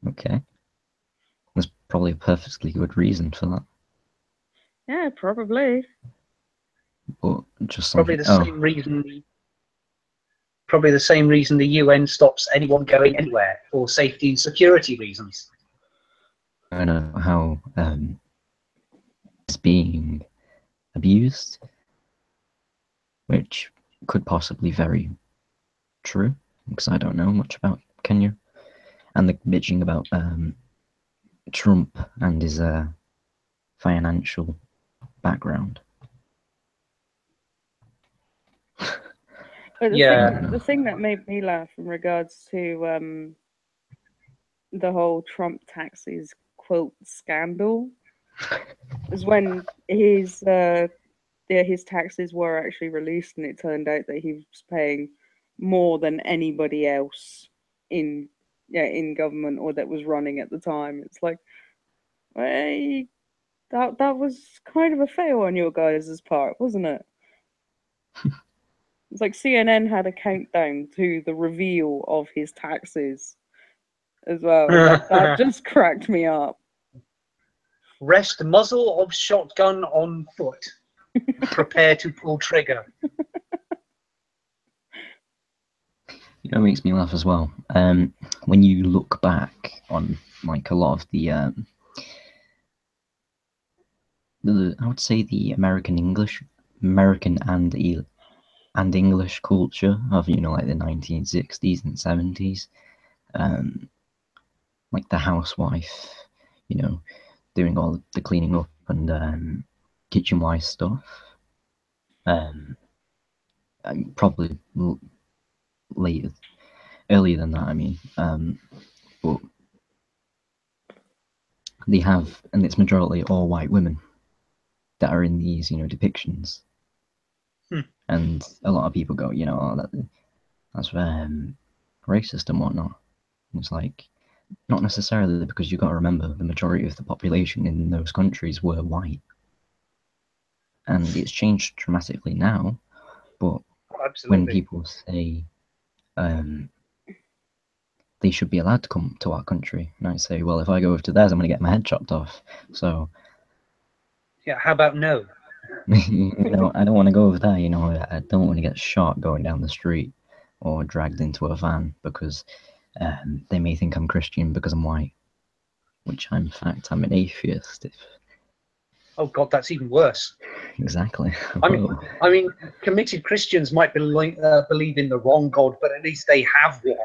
Okay, there's probably a perfectly good reason for that. Yeah, probably. But just probably something. the same reason. Probably the same reason the UN stops anyone going anywhere for safety and security reasons. I know how it's being abused, which could possibly be very true, because I don't know much about Kenya, and the bitching about Trump and his financial background. But Yeah. the thing that made me laugh in regards to the whole Trump taxes quote scandal is when his taxes were actually released, and it turned out that he was paying more than anybody else in in government or that was running at the time. It's like, hey, that was kind of a fail on your guys' part, wasn't it? It's like CNN had a countdown to the reveal of his taxes as well. That just cracked me up. Rest muzzle of shotgun on foot. Prepare to pull trigger. You know, it makes me laugh as well. When you look back on like a lot of the I would say the American and English culture of like the 1960s and 70s, like the housewife, doing all the cleaning up and kitchen wise stuff. Probably later, earlier than that. I mean, but they have, and it's majority all white women that are in these, depictions. And a lot of people go, that's racist and whatnot. And it's like, not necessarily, because you've got to remember the majority of the population in those countries were white. And it's changed dramatically now, but when people say they should be allowed to come to our country, and I say, well, if I go over to theirs, I'm going to get my head chopped off. So, yeah, how about no? I don't want to go over there. I don't want to get shot going down the street or dragged into a van because they may think I'm Christian because I'm white, which in fact I'm an atheist. Oh God, that's even worse. Exactly. I mean, committed Christians might believe in the wrong God, but at least they have one.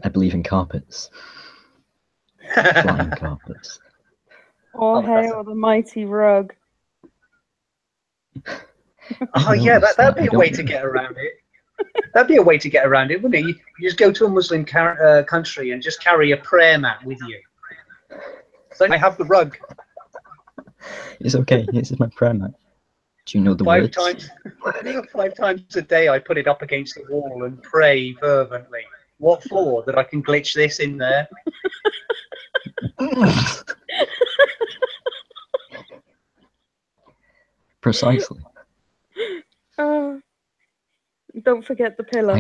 I believe in carpets, flying carpets. Oh, hail the mighty rug. Oh yeah, that'd be a way to get around it. That'd be a way to get around it, wouldn't it? You just go to a Muslim country and just carry a prayer mat with you. So I have the rug. It's okay. This is my prayer mat. Do you know the words? 5 times a day, I put it up against the wall and pray fervently. What for? That I can glitch this in there? Precisely. Don't forget the pillar.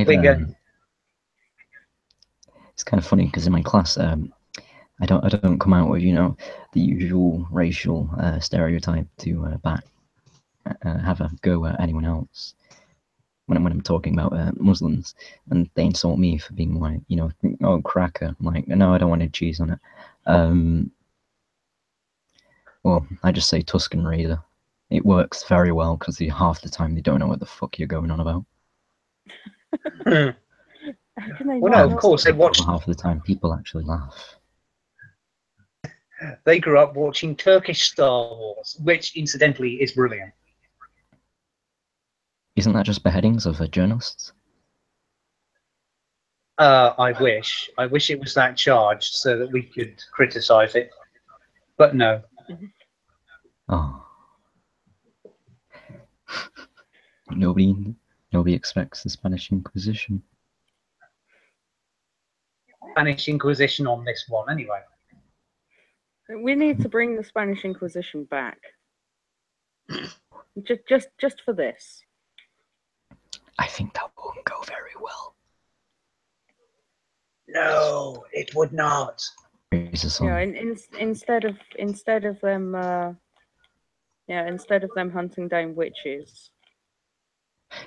It's kind of funny because in my class, I don't come out with the usual racial stereotype to have a go at anyone else when I'm talking about Muslims, and they insult me for being white. Oh, cracker. I'm like, no, I don't want any cheese on it. Well, I just say Tuscan Raider. It works very well because half the time they don't know what the fuck you're going on about. Well, no, of course they watch. Half the time, people actually laugh. They grew up watching Turkish Star Wars, which incidentally is brilliant. Isn't that just beheadings of journalists? I wish it was that charged so that we could criticize it, but no. Oh. Nobody expects the Spanish Inquisition. Spanish Inquisition on this one, anyway. We need to bring the Spanish Inquisition back. Just for this. I think that won't go very well. No, it would not. Yeah, instead of them, instead of them hunting down witches,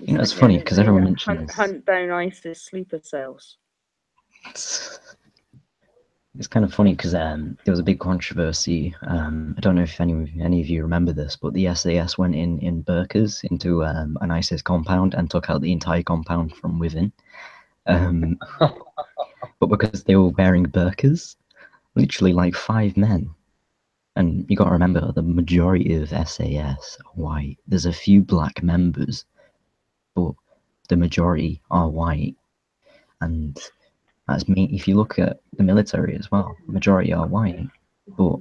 You know, it's funny because everyone mentions hunt down ISIS sleeper cells. It's kind of funny because there was a big controversy. I don't know if any of you remember this, but the SAS went in burqas into an ISIS compound and took out the entire compound from within. But because they were wearing burqas, literally like 5 men. And you got to remember, the majority of SAS are white. There's a few black members, but the majority are white. And that's me. If you look at the military as well, the majority are white, but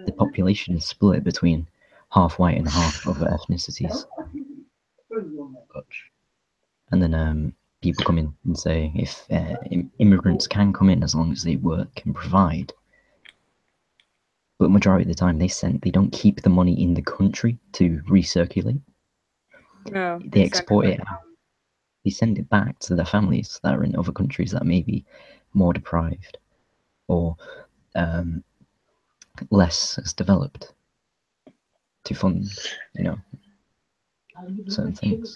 the population is split between half white and half other ethnicities. And then people come in and say if immigrants can come in as long as they work and provide. But the majority of the time they don't keep the money in the country to recirculate. No, they export it out. They send it back to their families that are in other countries that may be more deprived or less as developed to fund, certain things.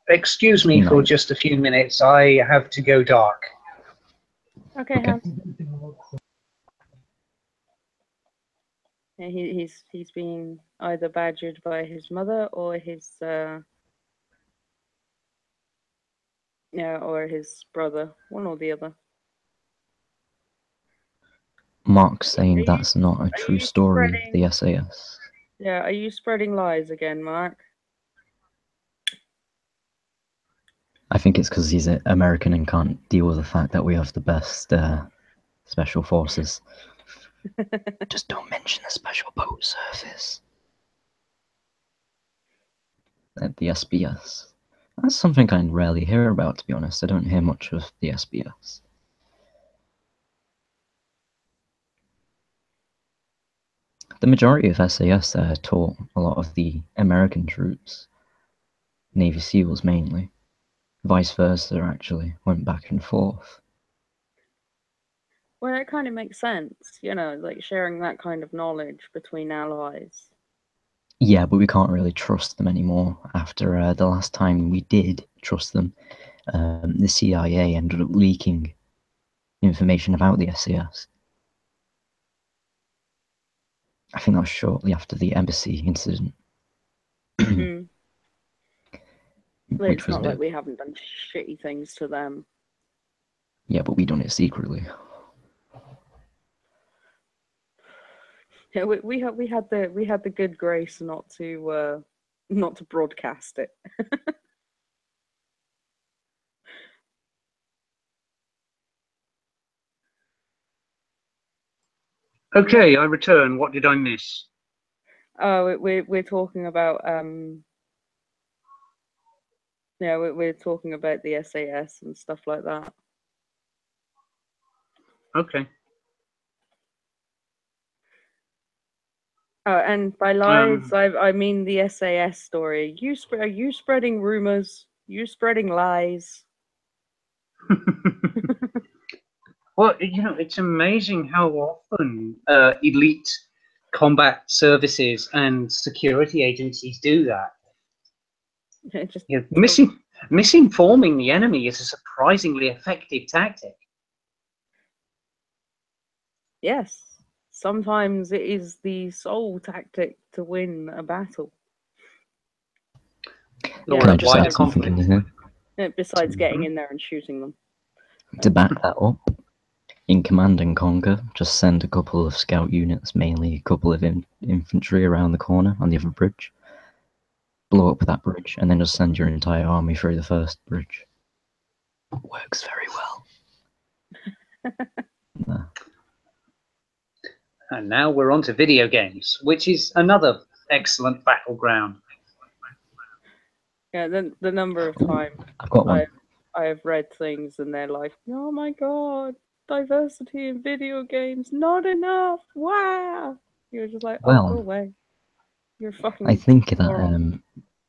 Excuse me for just a few minutes. I have to go dark. Okay. Hans. Yeah, he's being either badgered by his mother or his or his brother, one or the other. Mark's saying that's not a true story of the SAS. Yeah, are you spreading lies again, Mark? I think it's because he's American and can't deal with the fact that we have the best special forces. Just don't mention the special boat service. At the SBS. That's something I rarely hear about, to be honest. I don't hear much of the SBS. The majority of SAS taught a lot of the American troops, Navy SEALs mainly. Vice versa, actually, went back and forth. Well, it kind of makes sense, like sharing that kind of knowledge between allies. Yeah, but we can't really trust them anymore. After the last time we did trust them, the CIA ended up leaking information about the SAS. I think that was shortly after the embassy incident. Well, it's not like we haven't done shitty things to them. Yeah, but we done it secretly. Yeah, we had the good grace not to broadcast it. Okay, I return. What did I miss? Oh, we're talking about we're talking about the SAS and stuff like that. Okay. Oh, and by lies, I mean the SAS story. Are you spreading rumors? You spreading lies? Well, it's amazing how often elite combat services and security agencies do that. Misinforming the enemy is a surprisingly effective tactic. Yes. Sometimes it is the sole tactic to win a battle. Can I just add something in here? Besides getting in there and shooting them. To back that up, in Command and Conquer, just send a couple of scout units, mainly a couple of infantry around the corner on the other bridge. Blow up that bridge, and then just send your entire army through the first bridge. Works very well. And now we're on to video games, which is another excellent battleground. Yeah, the number of times I've got one. I have read things and they're like, oh my god, diversity in video games, not enough, wow. You're just like, oh, go away. You're fucking. I think that moron.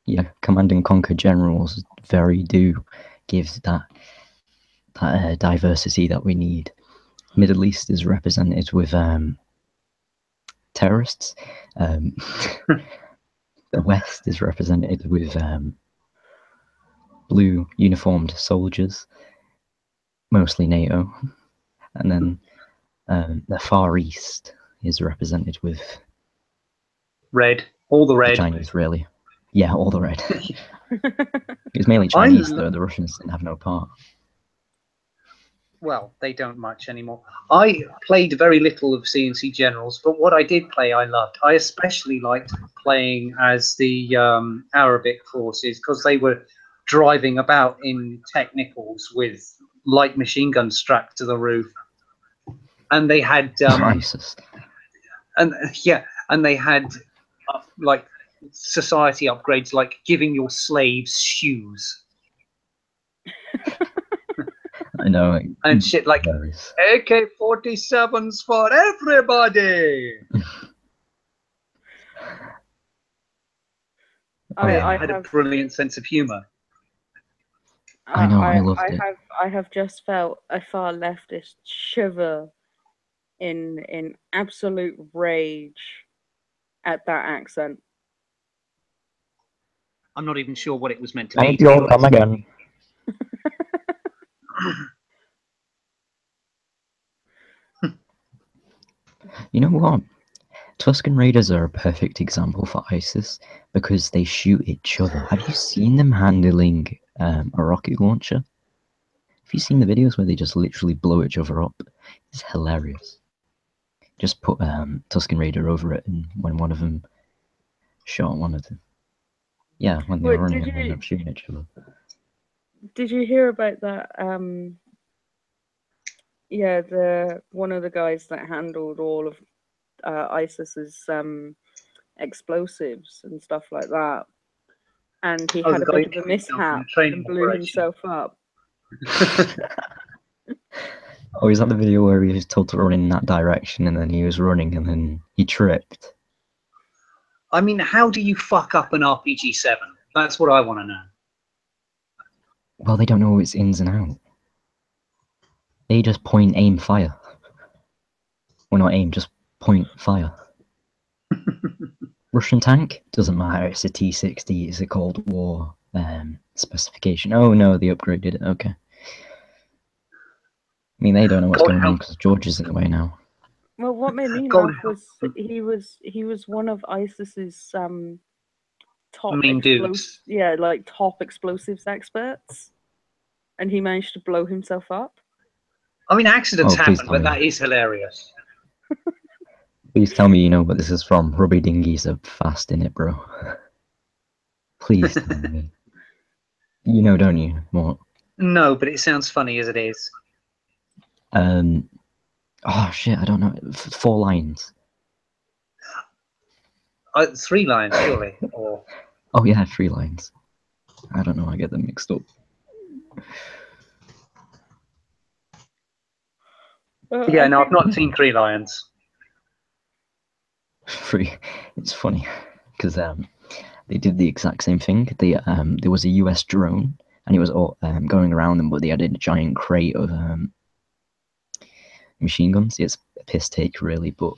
yeah, Command and Conquer Generals very do gives that diversity that we need. Middle East is represented with terrorists. The West is represented with blue uniformed soldiers, mostly NATO, and then the Far East is represented with Red, all the the red. Chinese, really. Yeah, all the red. It's mainly Chinese, though. The Russians didn't have no part. Well, they don't much anymore. I played very little of CNC Generals, but what I did play, I loved. I especially liked playing as the Arabic forces because they were driving about in technicals with light machine guns strapped to the roof, and they had ISIS. and they had like society upgrades, like giving your slaves shoes. I know. And shit like AK-47s for everybody. I had a have. brilliant sense of humor. I know, I loved it. I have just felt a far leftist shiver in absolute rage at that accent. I'm not even sure what it was meant to be. You'll come again. You know what? Tusken Raiders are a perfect example for ISIS because they shoot each other. Have you seen them handling a rocket launcher? Have you seen the videos where they just literally blow each other up? It's hilarious. Just put Tusken Raider over it, and when one of them shot one of them. Yeah, when they were running and they ended up shooting each other. Did you hear about that? Yeah, the one of the guys that handled all of ISIS's explosives and stuff like that, and he had a bit of a mishap and blew himself up. Oh, is that the video where he was told to run in that direction and then he was running and then he tripped? I mean, how do you fuck up an RPG-7? That's what I want to know. Well, they don't know its ins and outs. They just point, aim, fire. Well, not aim, just point, fire. Russian tank? Doesn't matter, it's a T-60, it's a Cold War specification. Oh no, they upgraded it, okay. I mean, they don't know what's going on because George is in the way now. Well, what made me laugh was he was one of ISIS's top main dudes. Yeah, like top explosives experts, and he managed to blow himself up. I mean, accidents happen, but that is hilarious. Please tell me you know what this is from. Rubby dinghies are fast in it, bro. Please tell me. You know, don't you, Mort? No, but it sounds funny as it is. Oh shit, I don't know. 4 lines. 3 lines, surely. Or... Oh yeah, 3 lines. I don't know, I get them mixed up. Yeah, no, I've not seen 3 lions. 3. It's funny because they did the exact same thing. They there was a US drone and it was all going around them, but they had a giant crate of machine guns. It's a piss take, really, but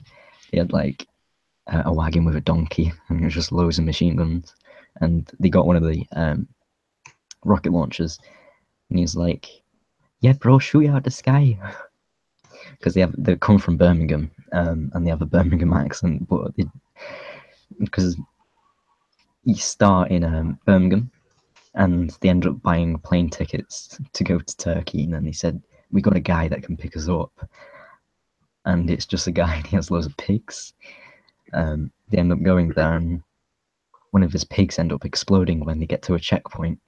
they had like a wagon with a donkey and there's just loads of machine guns. And they got one of the rocket launchers, and he's like, "Yeah, bro, shoot you out the sky." Because they come from Birmingham, and they have a Birmingham accent, but because you start in Birmingham, and they end up buying plane tickets to go to Turkey, and then they said, "We got a guy that can pick us up," and it's just a guy, and he has loads of pigs. They end up going there, and one of his pigs end up exploding when they get to a checkpoint.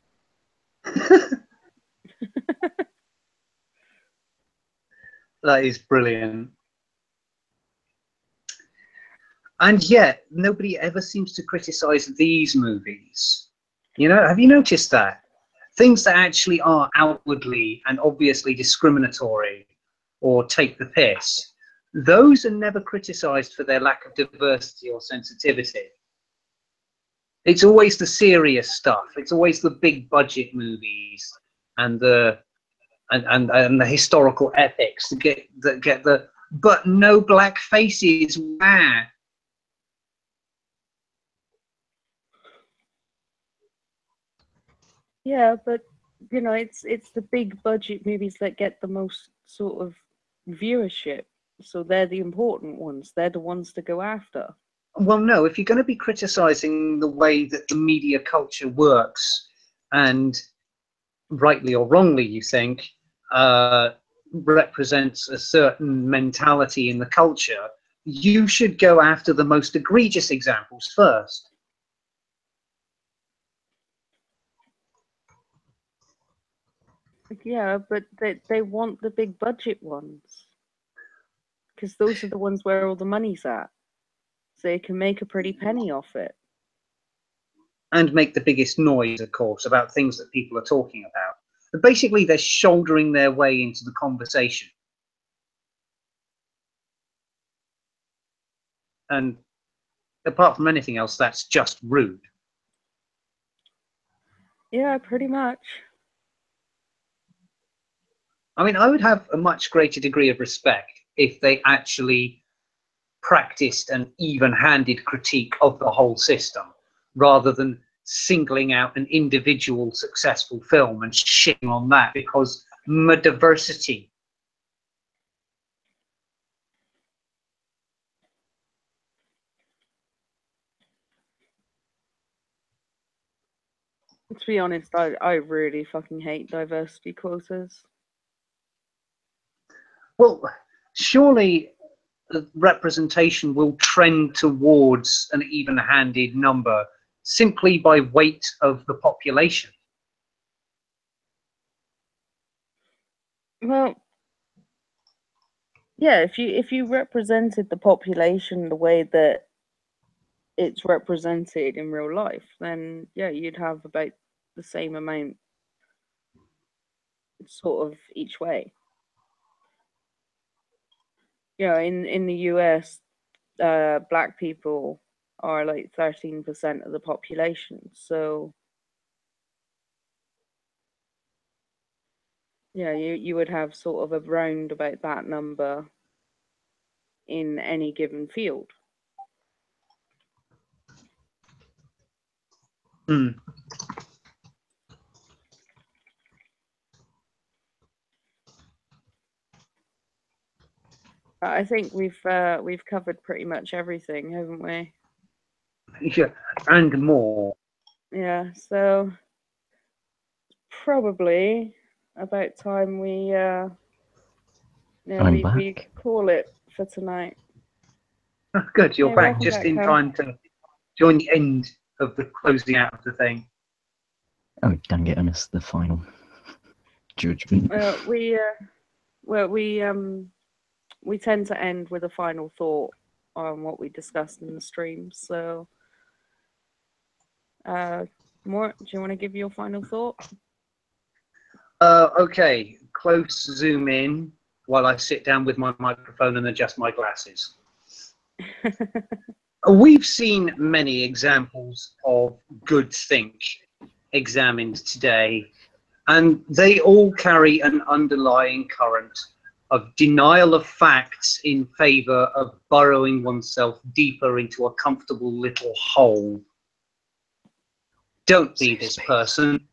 That is brilliant. And yet, nobody ever seems to criticize these movies. You know, have you noticed that? Things that actually are outwardly and obviously discriminatory or take the piss, those are never criticized for their lack of diversity or sensitivity. It's always the serious stuff. It's always the big budget movies and the historical epics that get the but no black faces. Wah. Yeah, but you know, it's the big budget movies that get the most sort of viewership. So they're the important ones. They're the ones to go after. Well, no, if you're going to be criticizing the way that the media culture works, and rightly or wrongly, you think, represents a certain mentality in the culture, you should go after the most egregious examples first. Yeah, but they want the big budget ones because those are the ones where all the money's at. So they can make a pretty penny off it. And make the biggest noise, of course, about things that people are talking about. But basically, they're shouldering their way into the conversation. And apart from anything else, that's just rude. Yeah, pretty much. I mean, I would have a much greater degree of respect if they actually practiced an even-handed critique of the whole system, rather than singling out an individual successful film and shitting on that because diversity. To be honest, I really fucking hate diversity quotas. Well, surely representation will trend towards an even-handed number simply by weight of the population. Well, yeah, if you represented the population the way that it's represented in real life, then yeah, you'd have about the same amount sort of each way. You know, in the US, black people are like 13% of the population. So yeah, you would have sort of around about that number in any given field. Mm. I think we've covered pretty much everything, haven't we? Yeah, and more. Yeah, so probably about time we I'm we back. call it for tonight. Oh, good, you're Hey, back welcome just back, in Cam. time to join the end of the closing out of the thing. Oh, dang it, I missed the final judgment. We tend to end with a final thought on what we discussed in the stream. So, Mort, do you want to give your final thought? Okay, close zoom in while I sit down with my microphone and adjust my glasses. We've seen many examples of good think examined today, and they all carry an underlying current of denial of facts in favor of burrowing oneself deeper into a comfortable little hole. Don't be this person.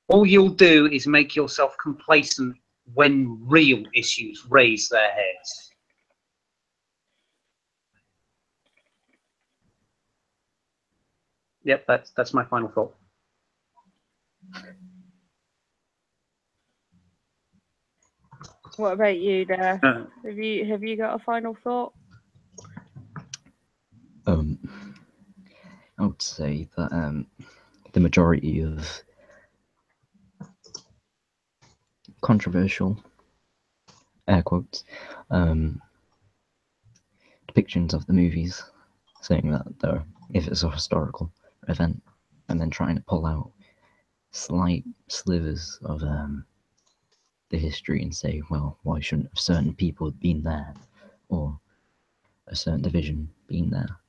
All you'll do is make yourself complacent when real issues raise their heads. Yep, that's my final thought. What about you, Daph? Have you got a final thought? I would say that the majority of controversial, air quotes, depictions of the movies, saying that if it's a historical event, and then trying to pull out slight slivers of the history and say, well, why shouldn't certain people have been there, or a certain division been there?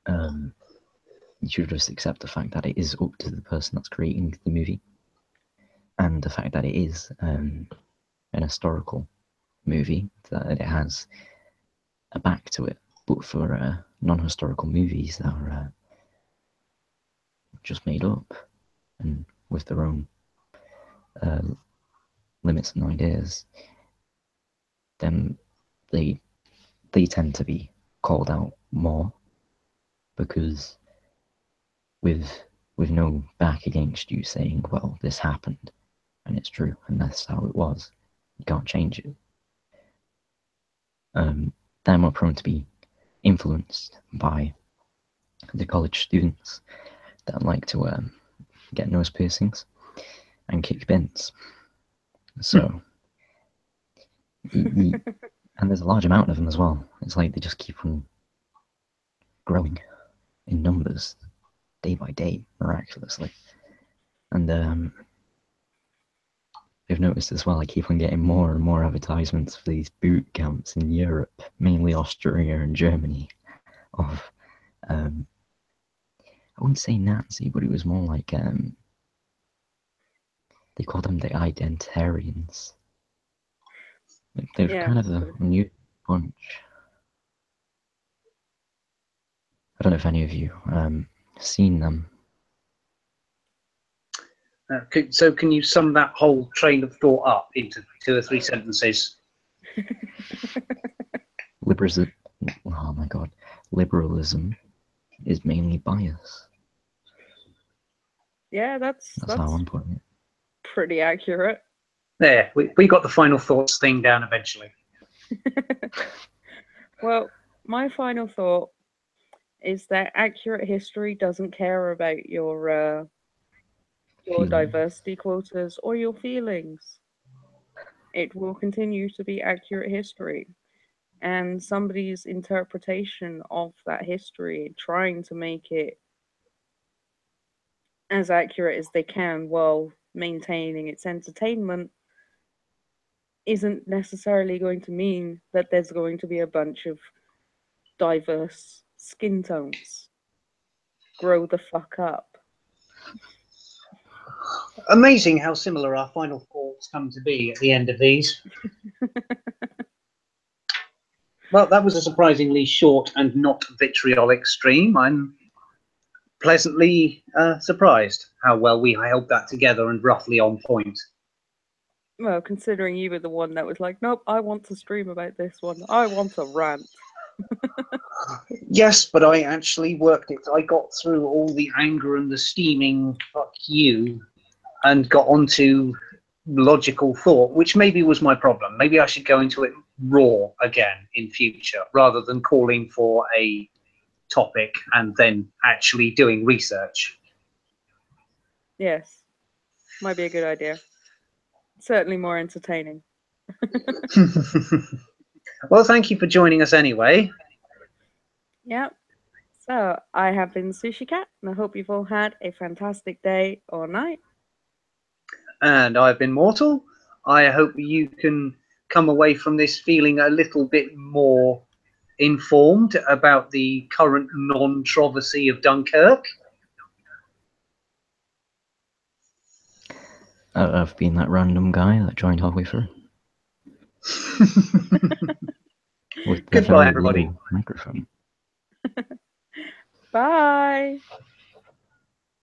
you should just accept the fact that it is up to the person that's creating the movie, and the fact that it is an historical movie, that it has a back to it. But for non-historical movies that are just made up and with their own limits and ideas, then they tend to be called out more, because with no back against you saying, well, this happened and it's true and that's how it was, you can't change it. They're more prone to be influenced by the college students that like to get nose piercings and kick bins. So, and there's a large amount of them as well. It's like they just keep on growing in numbers day by day, miraculously. And I've noticed as well, I keep on getting more and more advertisements for these boot camps in Europe, mainly Austria and Germany, of I wouldn't say Nazi, but it was more like they call them the identitarians. They're kind of a new bunch. I don't know if any of you seen them. So can you sum that whole train of thought up into 2 or 3 sentences? Oh my god. Liberalism is mainly bias. Yeah, that's how I'm putting it. Pretty accurate. There, we got the final thoughts thing down eventually. Well, my final thought is that accurate history doesn't care about your diversity quotas or your feelings. It will continue to be accurate history. And somebody's interpretation of that history, trying to make it as accurate as they can while maintaining its entertainment, isn't necessarily going to mean that there's going to be a bunch of diverse skin tones. Grow the fuck up. Amazing how similar our final thoughts come to be at the end of these. Well, that was a surprisingly short and not vitriolic stream. I'm pleasantly surprised how well we held that together and roughly on point. Well, considering you were the one that was like, nope, I want to stream about this one. I want a rant. Yes, but I actually worked it. I got through all the anger and the steaming fuck you and got onto logical thought, which maybe was my problem. Maybe I should go into it raw again in future rather than calling for a topic and then actually doing research. Yes, might be a good idea. Certainly more entertaining. Well, thank you for joining us anyway. Yep. So, I have been Sushikat, and I hope you've all had a fantastic day or night. And I've been Mortal. I hope you can come away from this feeling a little bit more informed about the current non-controversy of Dunkirk. I've been that random guy that joined halfway through. With the Goodbye, very everybody. low microphone. Bye.